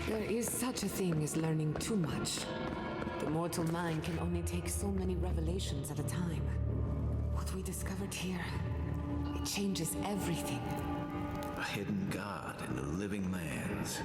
There is such a thing as learning too much. The mortal mind can only take so many revelations at a time. What we discovered here, it changes everything. A hidden god in the living lands.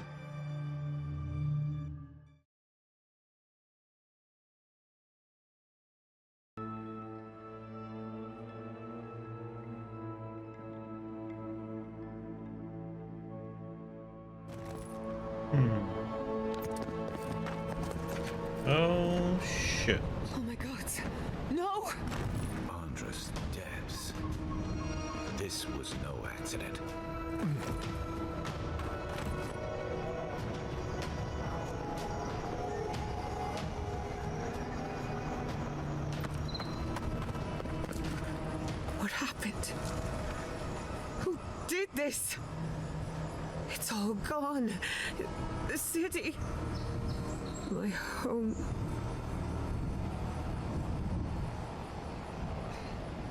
Oh shit. Oh my god. No! Andra's depths. This was no accident. What happened? Who did this? It's all gone. The city. My home.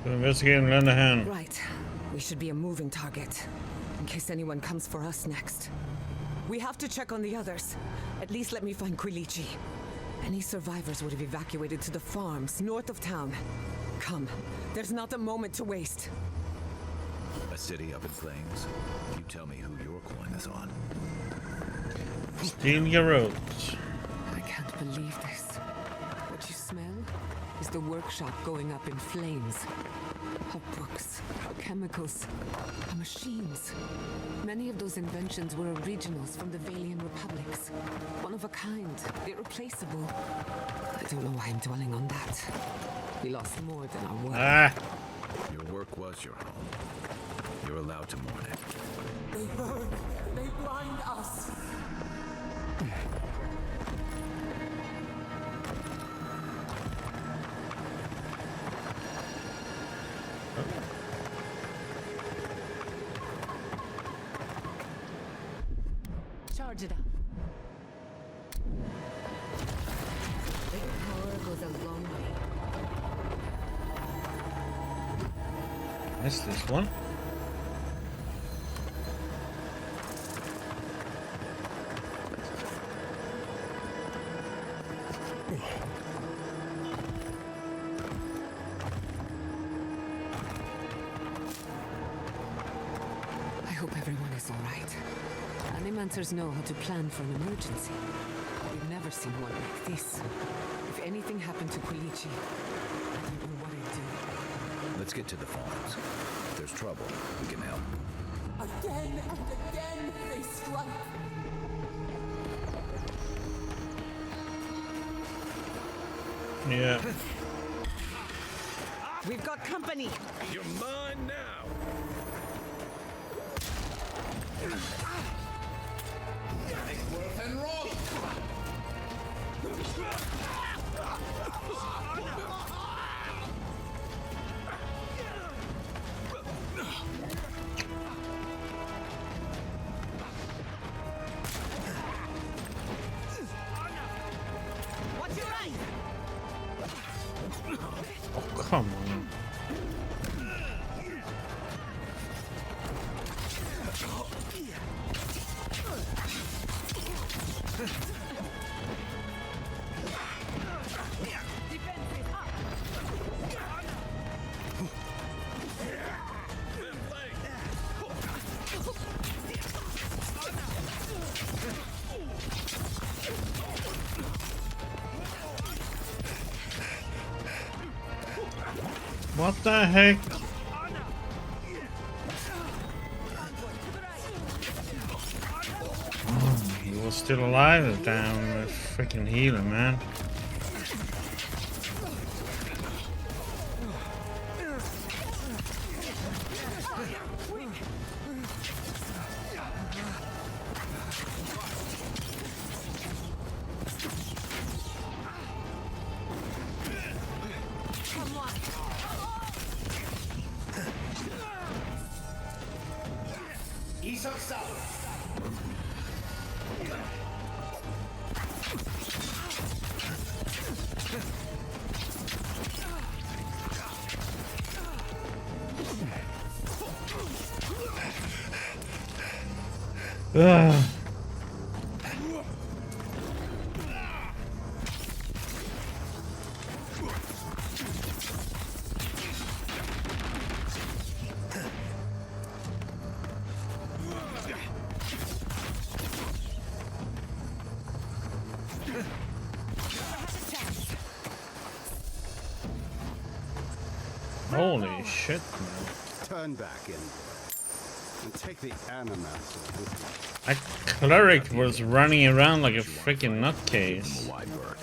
Investigate and lend a hand. Right. We should be a moving target. In case anyone comes for us next. We have to check on the others. At least let me find Quilichi. Any survivors would have evacuated to the farms north of town. Come. There's not a moment to waste. A city up in flames? You tell me who your coin is on. Steal your roads. I can't believe this. What you smell is the workshop going up in flames. Our books, our chemicals, our machines. Many of those inventions were originals from the Valian republics. One of a kind, irreplaceable. I don't know why I'm dwelling on that. We lost more than our work. Ah! Your work was your home. You're allowed to mourn it. They burn. They blind us. Charge it up. Big power goes a long way. Missed this one. I hope everyone is all right. Animancers know how to plan for an emergency. We've never seen one like this. If anything happened to Quilichi, I don't know what I'd do. Let's get to the farms. If there's trouble, we can help. Again and again they strike. Yeah. We've got company! You're mine now! What's your right? Oh, come on. What the heck? Oh, he was still alive down the freaking healer, man. Ugh. Holy shit, man. Turn back and take the animator with you. That cleric was running around like a freaking nutcase. Wide berth.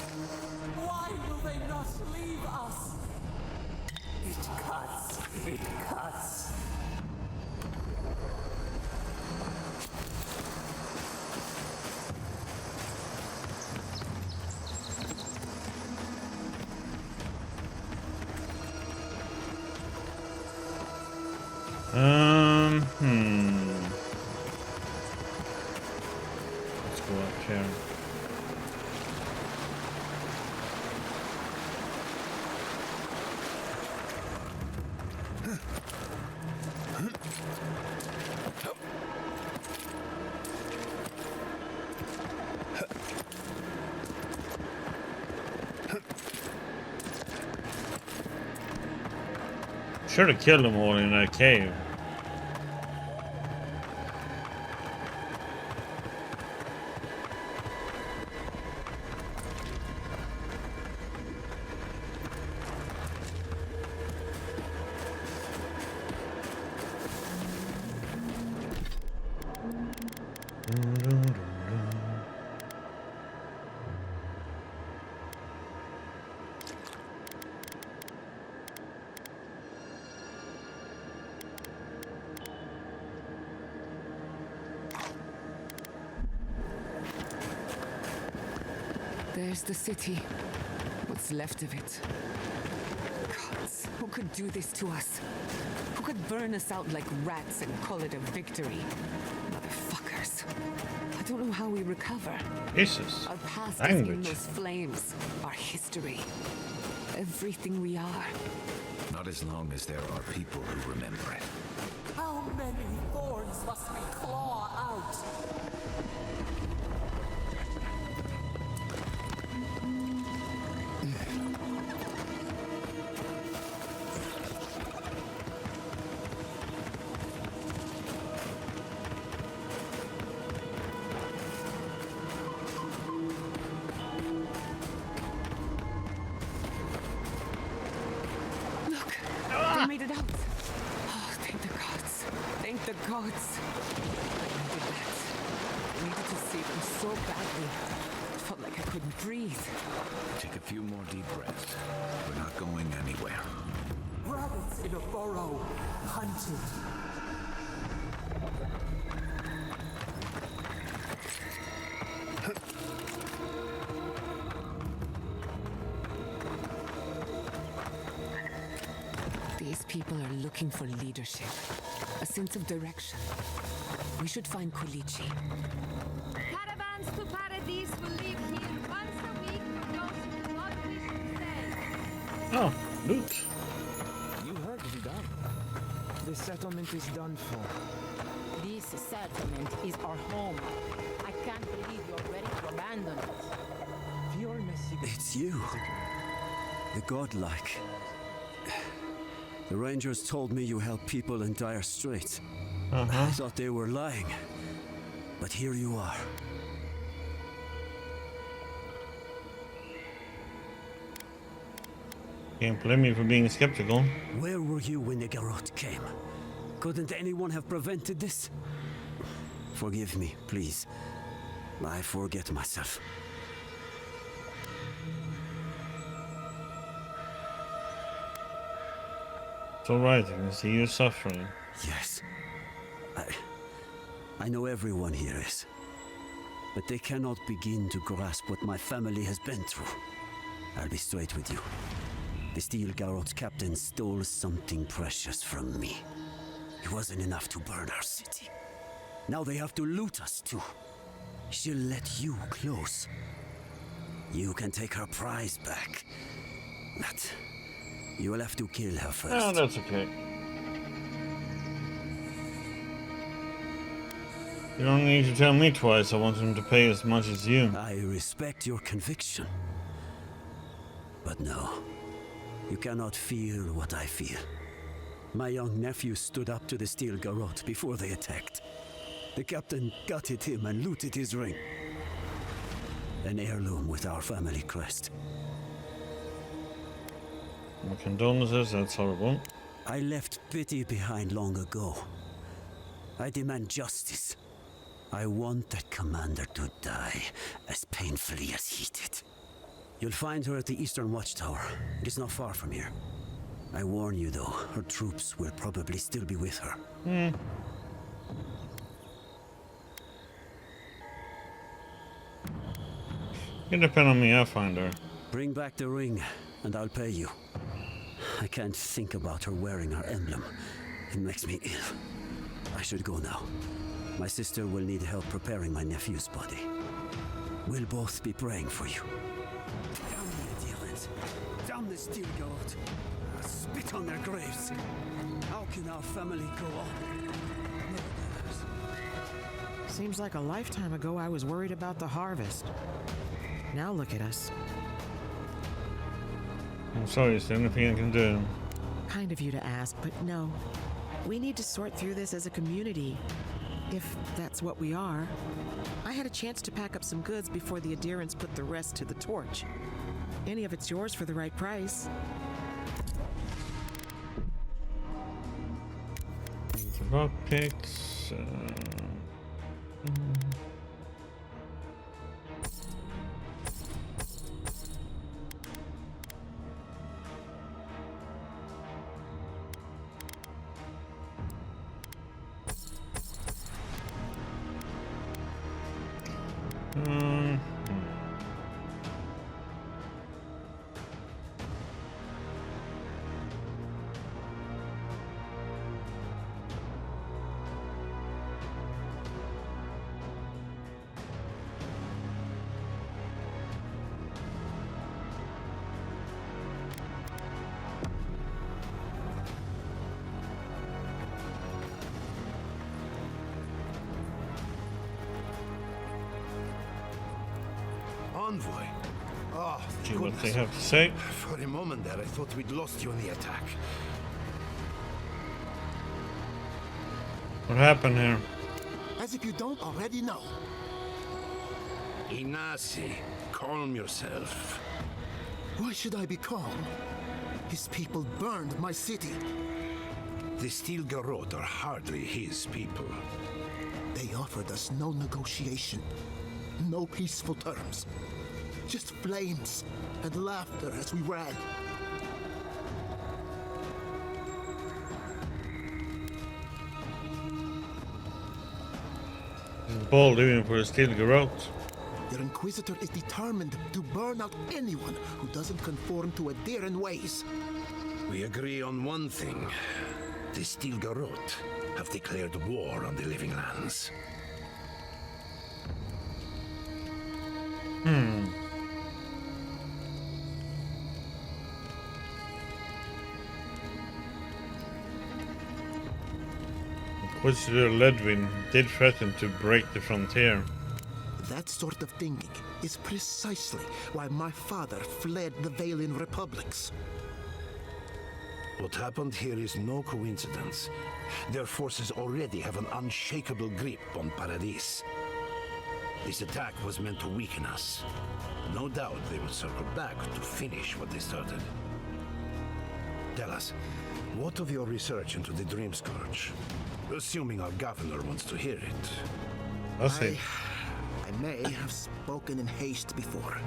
Why will they not leave us? It cuts. It cuts. Let's go up here. Should have killed them all in that cave. There's the city. What's left of it. Gods, who could do this to us? Who could burn us out like rats and call it a victory? Motherfuckers. I don't know how we recover. Jesus. Our past is in Language. those flames. Our history. Everything we are. Not as long as there are people who remember it. How many thorns must we claw out? Look, they made it out. Oh, thank the gods. Thank the gods. I needed that. I needed to see them so badly. It felt like I couldn't breathe. Take a few more deep breaths. We're not going anywhere. Rabbits in a burrow, hunted. These people are looking for leadership, a sense of direction. We should find Kolichi. Caravans to Paradise will leave here once a week for those who do not wish to stay. Oh, loot. You heard Vidal. The settlement is done for. This settlement is our home. I can't believe you're ready to abandon it. It's you. The godlike. The Rangers told me you help people in dire straits. I thought they were lying. But here you are. Can't blame me for being skeptical. Where were you when the Garrote came? Couldn't anyone have prevented this? Forgive me, please. I forget myself. It's alright, I can see you suffering. Yes. I know everyone here is. But they cannot begin to grasp what my family has been through. I'll be straight with you. The Steel Garrote's captain stole something precious from me. It wasn't enough to burn our city. Now they have to loot us too. She'll let you close. You can take her prize back. But you will have to kill her first. Oh, that's okay. You don't need to tell me twice. I want him to pay as much as you. I respect your conviction. But no, you cannot feel what I feel. My young nephew stood up to the steel garrote before they attacked. The captain gutted him and looted his ring. An heirloom with our family crest. My condolences, that's horrible. I left pity behind long ago. I demand justice. I want that commander to die as painfully as he did. You'll find her at the Eastern Watchtower. It is not far from here. I warn you though, her troops will probably still be with her. It depends on me, I'll find her. Bring back the ring, and I'll pay you. I can't think about her wearing her emblem. It makes me ill. I should go now. My sister will need help preparing my nephew's body. We'll both be praying for you. Damn the Adherents! Damn the steel garrote! I'll spit on their graves! How can our family go on? Seems like a lifetime ago I was worried about the harvest. Now look at us. I'm sorry, it's the only thing I can do. Kind of you to ask, but no. We need to sort through this as a community. If that's what we are. I had a chance to pack up some goods before the adherents put the rest to the torch. Any of it's yours for the right price. The rock picks. Envoy. Oh, See what they have to say. For a moment there, I thought we'd lost you in the attack. What happened here? As if you don't already know. Inasi, calm yourself. Why should I be calm? His people burned my city. The Steel Garrote are hardly his people. They offered us no negotiation, no peaceful terms. Just flames and laughter as we ran. It's bold even for a Steel Garrote. Their Inquisitor is determined to burn out anyone who doesn't conform to Adheran ways. We agree on one thing. The Steel Garrote have declared war on the Living Lands. Inquisitor Ledwin did threaten to break the frontier. That sort of thinking is precisely why my father fled the Valen Republics. What happened here is no coincidence. Their forces already have an unshakable grip on Paradis. This attack was meant to weaken us. No doubt they will circle back to finish what they started. Tell us, what of your research into the Dream Scourge? Assuming our governor wants to hear it. I'll see. I may have spoken in haste before.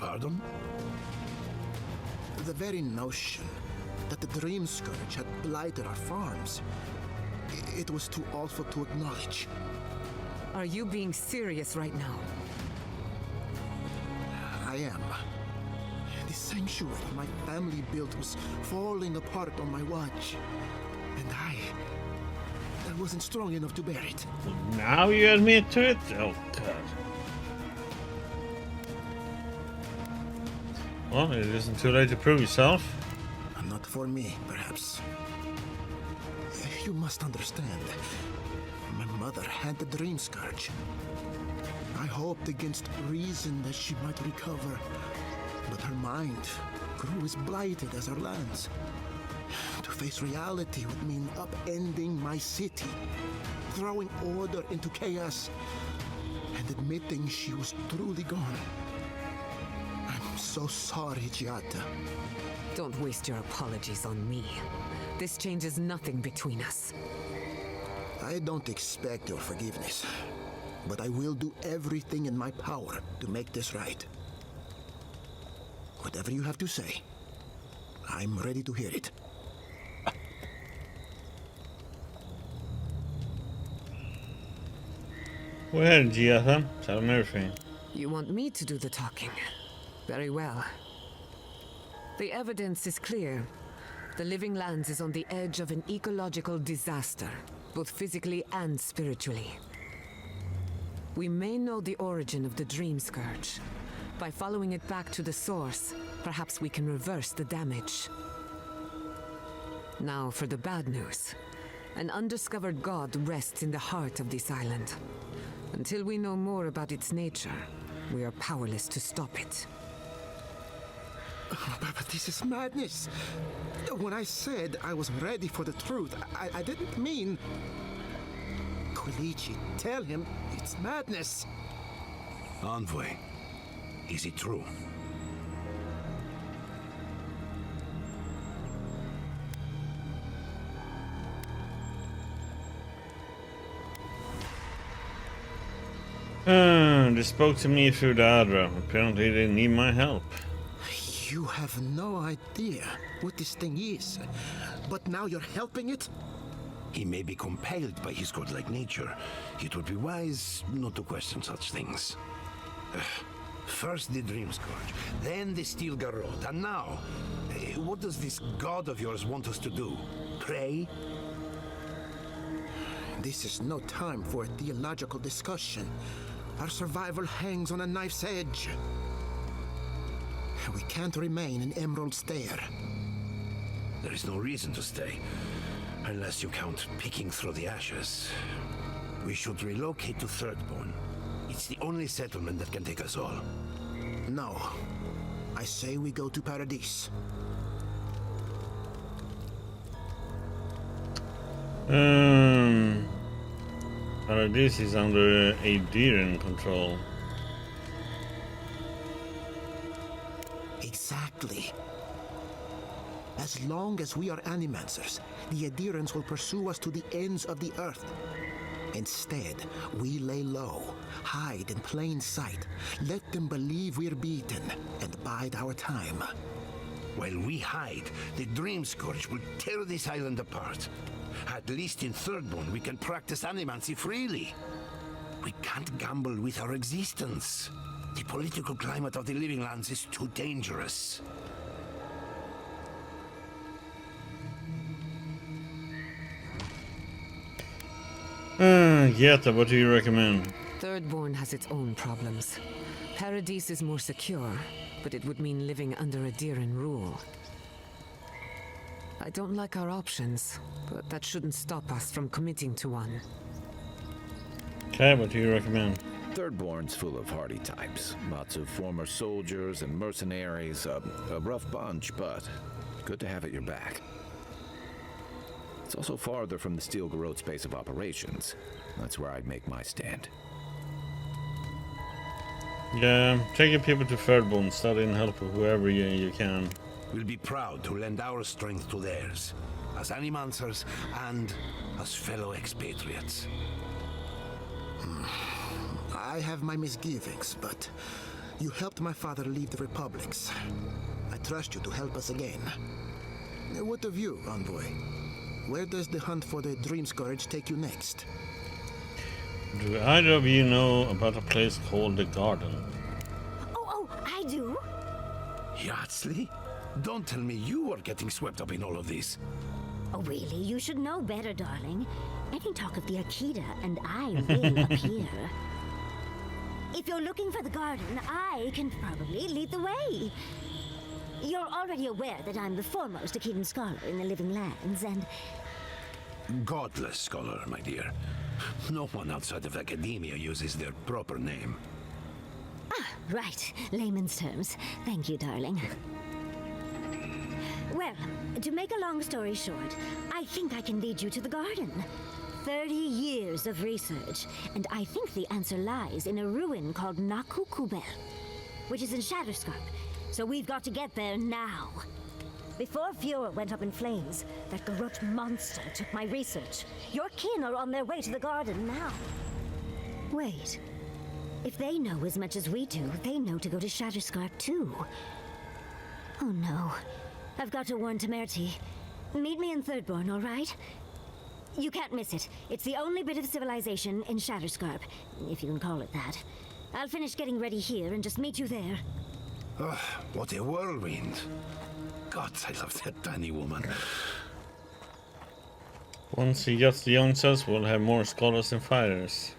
Pardon? The very notion that the Dream Scourge had blighted our farms, it was too awful to acknowledge. Are you being serious right now? I am. The sanctuary my family built was falling apart on my watch. And I wasn't strong enough to bear it. Now you admit to it? Oh, God. Well, it isn't too late to prove yourself. Not for me, perhaps. You must understand. My mother had the dream scourge. I hoped against reason that she might recover, but her mind grew as blighted as her lands. To face reality would mean upending my city, throwing order into chaos, and admitting she was truly gone. I'm so sorry, Giada. Don't waste your apologies on me. This changes nothing between us. I don't expect your forgiveness, but I will do everything in my power to make this right. Whatever you have to say, I'm ready to hear it. Go ahead, Giada. Tell him everything. You want me to do the talking? Very well. The evidence is clear. The Living Lands is on the edge of an ecological disaster, both physically and spiritually. We may know the origin of the Dream Scourge. By following it back to the source, perhaps we can reverse the damage. Now for the bad news. An undiscovered god rests in the heart of this island. Until we know more about its nature, we are powerless to stop it. But this is madness. When I said I was ready for the truth, I didn't mean... Quilici, tell him it's madness. Envoy, is it true? They spoke to me through the Adra. Apparently they need my help. You have no idea what this thing is, but now you're helping it? He may be compelled by his godlike nature. It would be wise not to question such things. First the Dream Scourge, then the Steel Garrote, and now... what does this god of yours want us to do? Pray? This is no time for a theological discussion. Our survival hangs on a knife's edge. We can't remain in Emerald Stair. There is no reason to stay, unless you count picking through the ashes. We should relocate to Thirdborn. It's the only settlement that can take us all. No. I say we go to Paradise. Paradise is under Adrian control. Exactly. As long as we are Animancers, the adherents will pursue us to the ends of the earth. Instead, we lay low, hide in plain sight, let them believe we're beaten, and bide our time. While we hide, the Dream Scourge will tear this island apart. At least in Thirdborn, we can practice animancy freely. We can't gamble with our existence. The political climate of the Living Lands is too dangerous. Yeta, what do you recommend? Thirdborn has its own problems. Paradise is more secure, but it would mean living under Adiran rule. I don't like our options, but that shouldn't stop us from committing to one. Okay, what do you recommend? Thirdborn's full of hardy types. Lots of former soldiers and mercenaries. A rough bunch, but good to have at your back. It's also farther from the Steel Garrote's base of operations. That's where I'd make my stand. Yeah, take your people to Thirdborn, study and help whoever you can. We'll be proud to lend our strength to theirs, as Animancers and as fellow expatriates. I have my misgivings, but you helped my father leave the Republics. I trust you to help us again. What of you, Envoy? Where does the hunt for the Dream Scourge take you next? Do either of you know about a place called the Garden? Oh, I do. Yardsley? Don't tell me you are getting swept up in all of this. Oh, really? You should know better, darling. Any talk of the Akita, and I will appear. If you're looking for the garden, I can probably lead the way. You're already aware that I'm the foremost Akitan scholar in the Living Lands, and... Godless scholar, my dear. No one outside of academia uses their proper name. Ah, right. Layman's terms. Thank you, darling. Well, to make a long story short, I think I can lead you to the garden. 30 years of research, and I think the answer lies in a ruin called Naku Kubel, which is in Shatterscarp, so we've got to get there now. Before Fiora went up in flames, that corrupt monster took my research. Your kin are on their way to the garden now. Wait. If they know as much as we do, they know to go to Shatterscarp too. Oh no. I've got to warn Temerity. Meet me in Thirdborn, all right? You can't miss it. It's the only bit of civilization in Shatterscarp, if you can call it that. I'll finish getting ready here and just meet you there. Oh, what a whirlwind. God, I love that tiny woman. Once he gets the young cells, we'll have more scholars and fighters.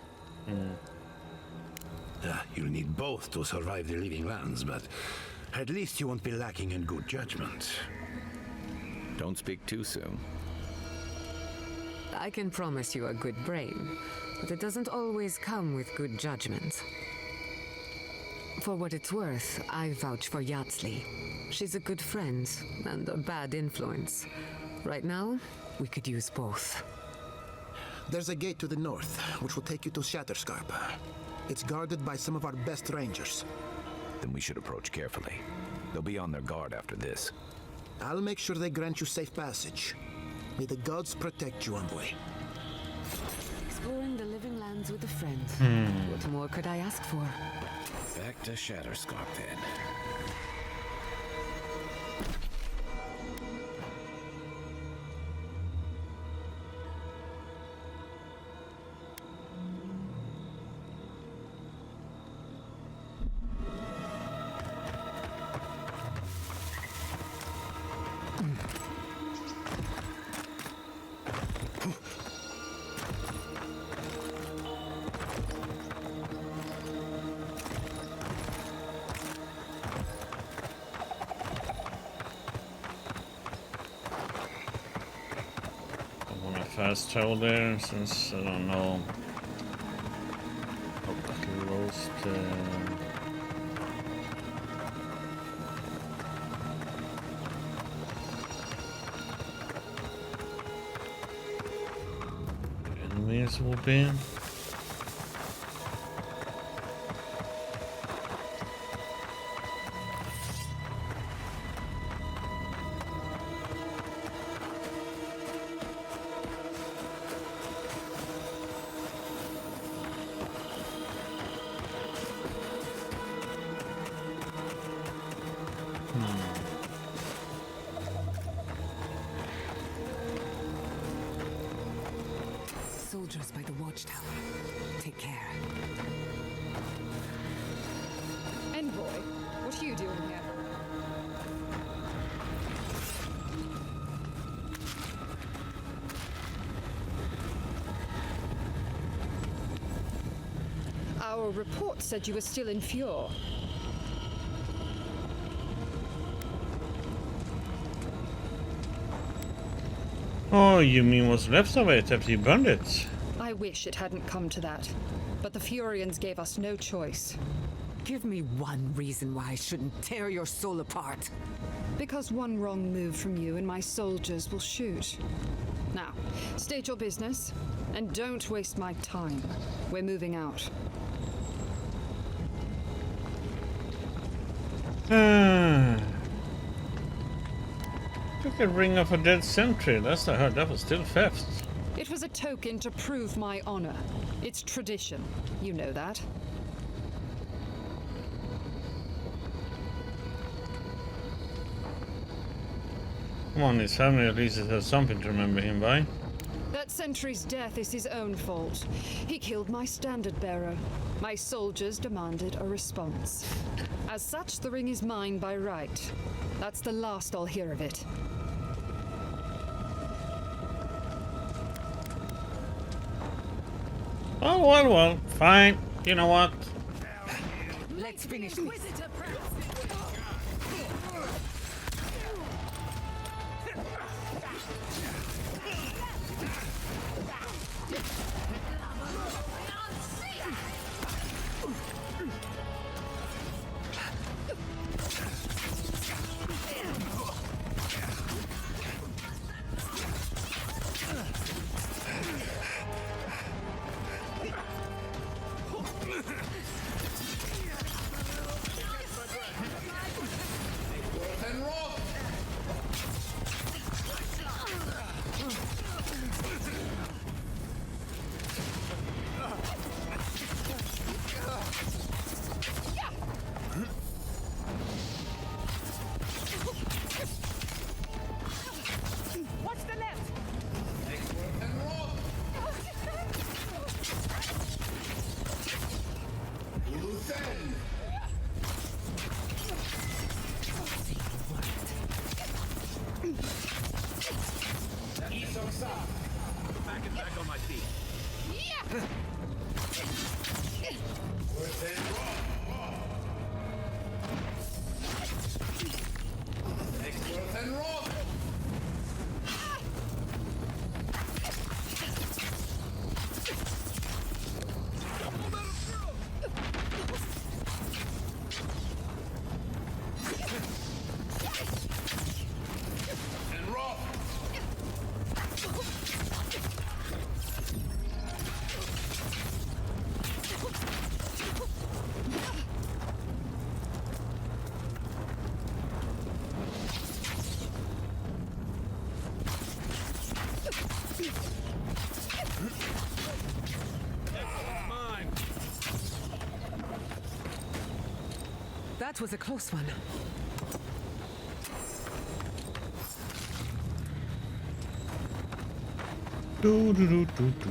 You'll need both to survive the Living Lands, but at least you won't be lacking in good judgment. Don't speak too soon. I can promise you a good brain, but it doesn't always come with good judgment. For what it's worth, I vouch for Yatsley. She's a good friend and a bad influence. Right now, we could use both. There's a gate to the north, which will take you to Shatterscarp. It's guarded by some of our best rangers. Then we should approach carefully. They'll be on their guard after this. I'll make sure they grant you safe passage. May the gods protect you, envoy. Exploring the Living Lands with a friend. What more could I ask for? Back to Shatterscarp then. Fast travel there, since I don't know how close to... enemies will be. Soldiers by the watchtower. Take care. Envoy, what are you doing here? Our report said you were still in Fjord. Oh, you mean what's left of it after you burned it? I wish it hadn't come to that, but the Furians gave us no choice. Give me one reason why I shouldn't tear your soul apart. Because one wrong move from you and my soldiers will shoot. Now, state your business, and don't waste my time. We're moving out. Took a ring of a dead sentry. Last I heard, that was still theft. It was a token to prove my honor. It's tradition. You know that. Come on, his family at least has something to remember him by. That sentry's death is his own fault. He killed my standard bearer. My soldiers demanded a response. As such, the ring is mine by right. That's the last I'll hear of it. Come on, his family at least has something to remember him by. That sentry's death is his own fault. He killed my standard bearer. My soldiers demanded a response. As such, the ring is mine by right. That's the last I'll hear of it. Oh, well, fine. You know what? Let's finish this. That was a close one. Do, do, do, do, do.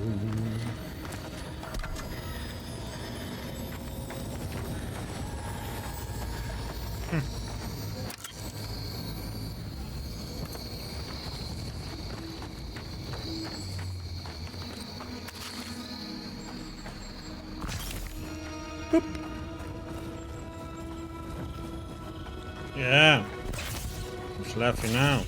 Boop. Yeah. Who's laughing now?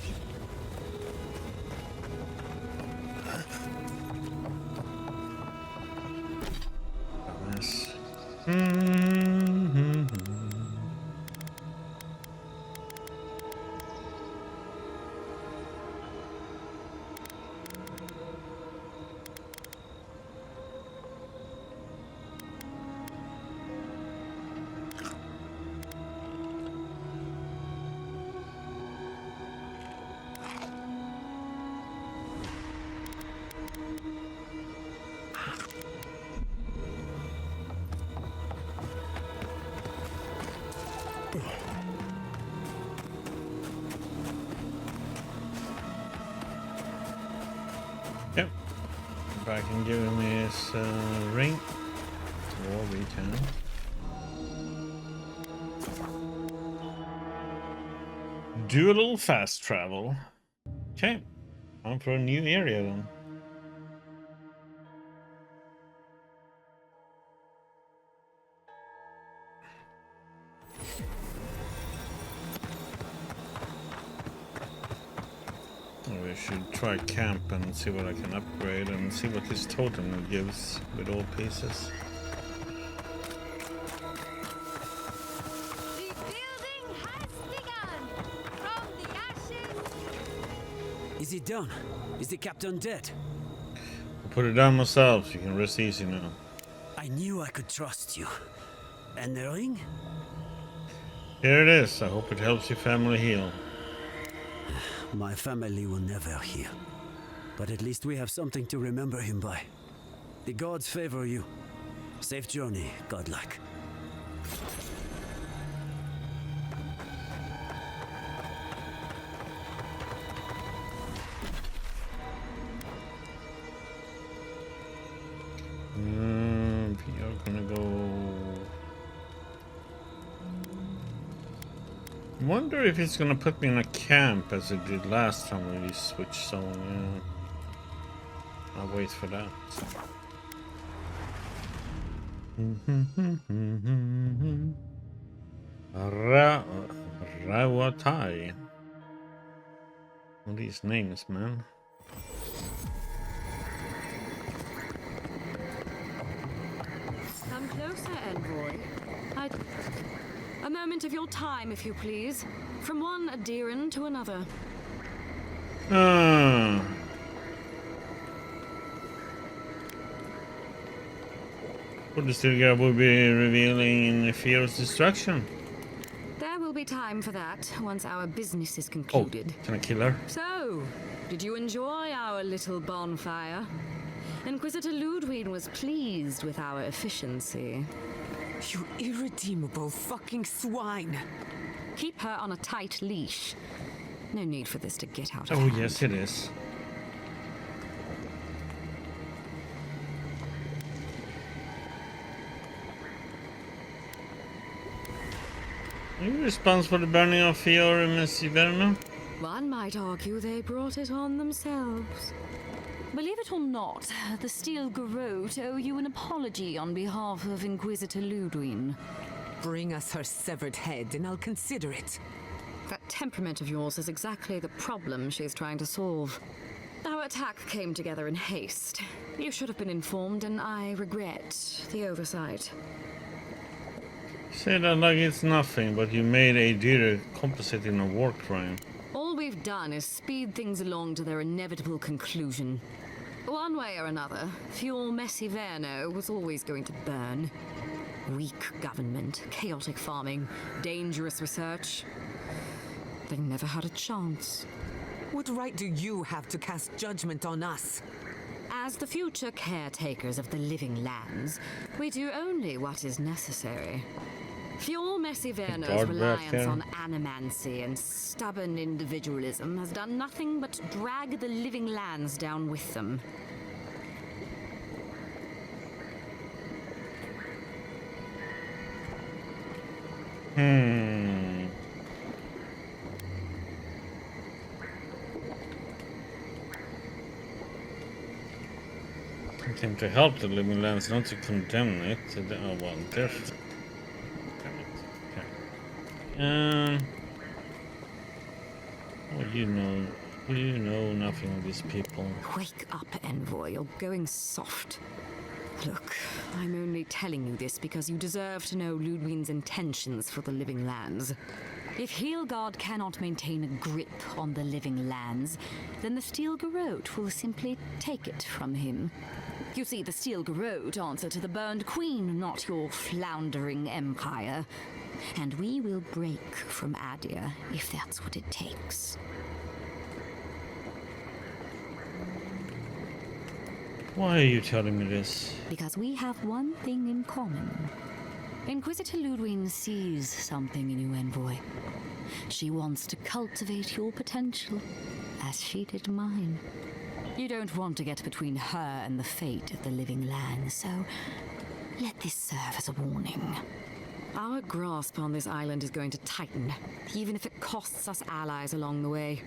Yep. If I can give him his ring, or we can. Do a little fast travel. Okay. On for a new area then. We should try camp and see what I can upgrade and see what this totem gives with all pieces. The building has begun. From the ashes. Is it done? Is the captain dead? I'll put it down myself. You can rest easy now. I knew I could trust you. And the ring? Here it is. I hope it helps your family heal. My family will never heal. But at least we have something to remember him by. The gods favor you. Safe journey, godlike. We are gonna go... Wonder if it's gonna put me in a camp as it did last time when we switched zone. Yeah. I'll wait for that. Rawatai. All these names, man. Come closer, envoy. A moment of your time, if you please. From one adherent to another. Bundesliga will be revealing in Fear's Destruction. There will be time for that once our business is concluded. Can I kill her? So, did you enjoy our little bonfire? Inquisitor Ludwig was pleased with our efficiency. You irredeemable fucking swine! Keep her on a tight leash. No need for this to get out of Oh, hand. yes, it is. Are you responsible for the burning of Fior and Messiverno? One might argue they brought it on themselves. Believe it or not, the Steel Garrote owe you an apology on behalf of Inquisitor Ludwig. Bring us her severed head and I'll consider it. That temperament of yours is exactly the problem she's trying to solve. Our attack came together in haste. You should have been informed, and I regret the oversight. Say that like it's nothing, but you made a deer complicit in a war crime. All we've done is speed things along to their inevitable conclusion. One way or another, Fuel Messiverno was always going to burn. Weak government, chaotic farming, dangerous research. They never had a chance. What right do you have to cast judgment on us? As the future caretakers of the living lands, we do only what is necessary. Fuel Messiverno's reliance on animancy and stubborn individualism has done nothing but drag the living lands down with them. I think to help the living lands, not to condemn it. Oh well, there's. Damn it. Okay. Well, you know nothing of these people. Wake up, Envoy. You're going soft. Look, I'm only telling you this because you deserve to know Ludwig's intentions for the living lands. If Heelgard cannot maintain a grip on the living lands, then the Steel Garrote will simply take it from him. You see, the Steel Garrote answer to the Burned Queen, not your floundering empire. And we will break from Adir if that's what it takes. Why are you telling me this? Because we have one thing in common. Inquisitor Ludwig sees something in you, Envoy. She wants to cultivate your potential, as she did mine. You don't want to get between her and the fate of the living land, so let this serve as a warning. Our grasp on this island is going to tighten, even if it costs us allies along the way.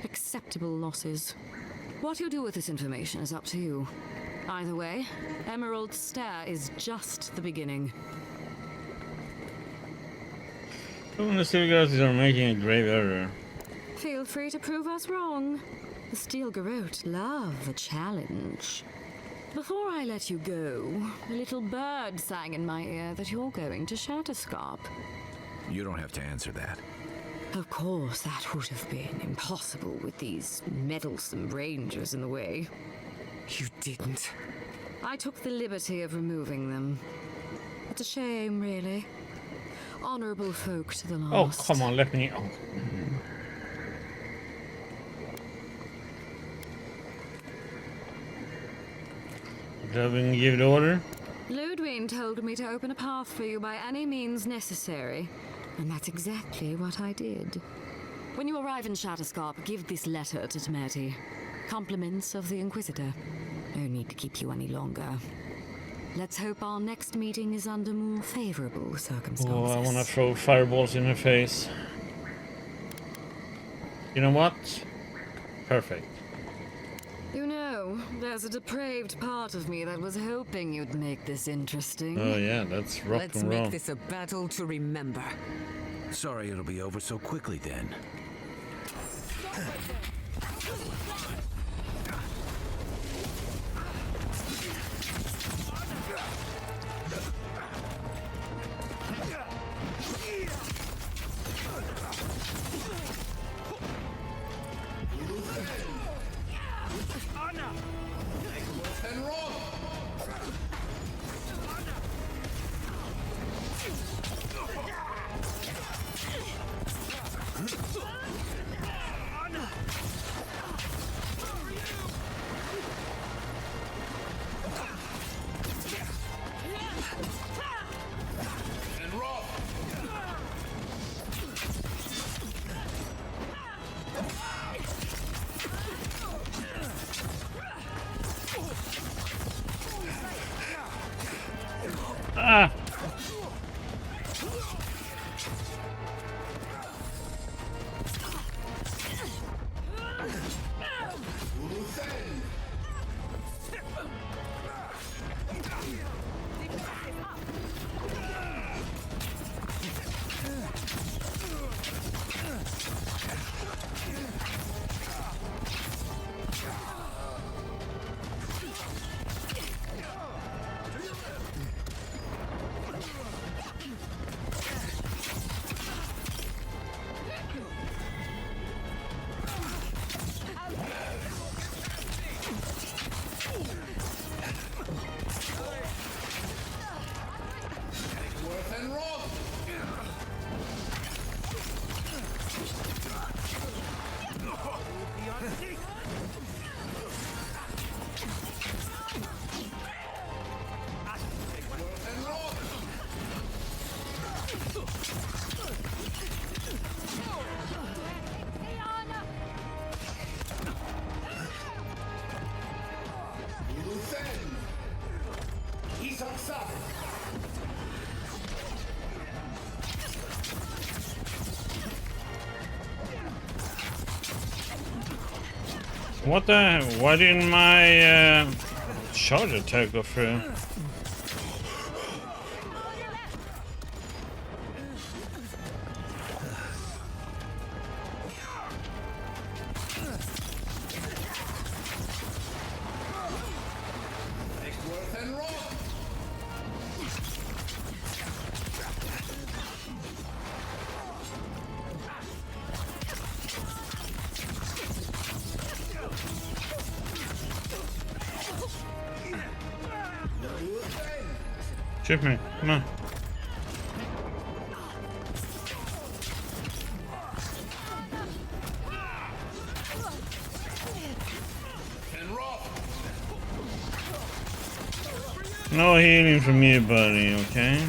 Acceptable losses. What you do with this information is up to you. Either way, Emerald Stair is just the beginning. The Steel Garrotes are making a grave error. Feel free to prove us wrong. The Steel Garrote love a challenge. Before I let you go, a little bird sang in my ear that you're going to Shatterscarp. You don't have to answer that. Of course, that would have been impossible with these meddlesome rangers in the way. You didn't. I took the liberty of removing them. It's a shame, really. Honorable folk to the last. Oh, come on, let me... Oh. Did give the order? Ludwig told me to open a path for you by any means necessary, and that's exactly what I did. When you arrive in Shatterscarp, give this letter to Temerti. Compliments of the Inquisitor. No need to keep you any longer. Let's hope our next meeting is under more favorable circumstances. Oh, I want to throw fireballs in her face. You know what? Perfect. You know, there's a depraved part of me that was hoping you'd make this interesting. Oh yeah, that's rock Let's and roll. make this a battle to remember. Sorry it'll be over so quickly then. Ah! What the? Why didn't my charge attack go through? Shoot me, come on. No healing from you, buddy, okay?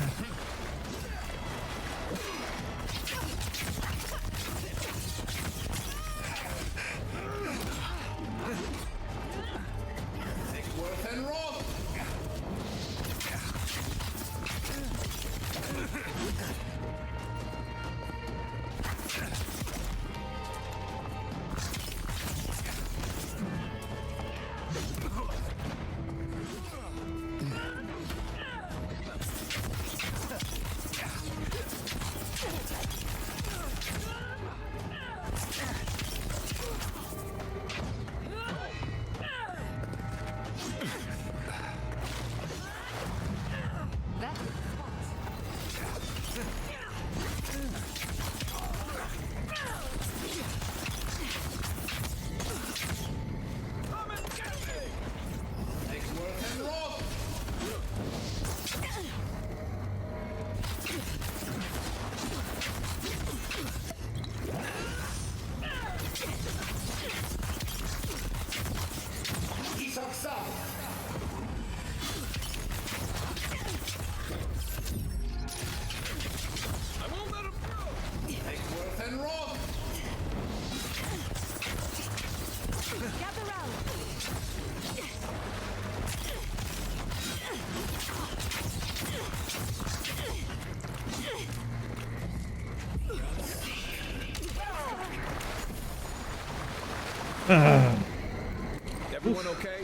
Everyone okay?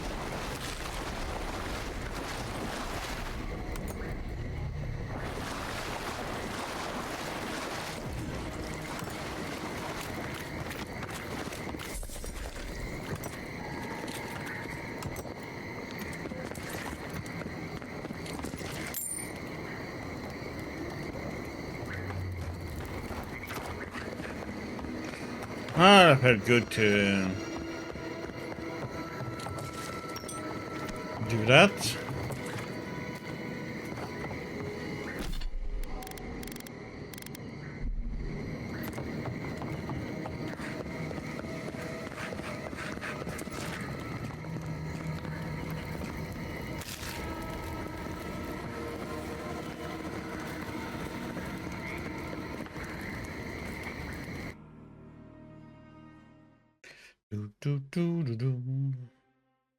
Ah, I felt good to do that. Do, do, do, do, do.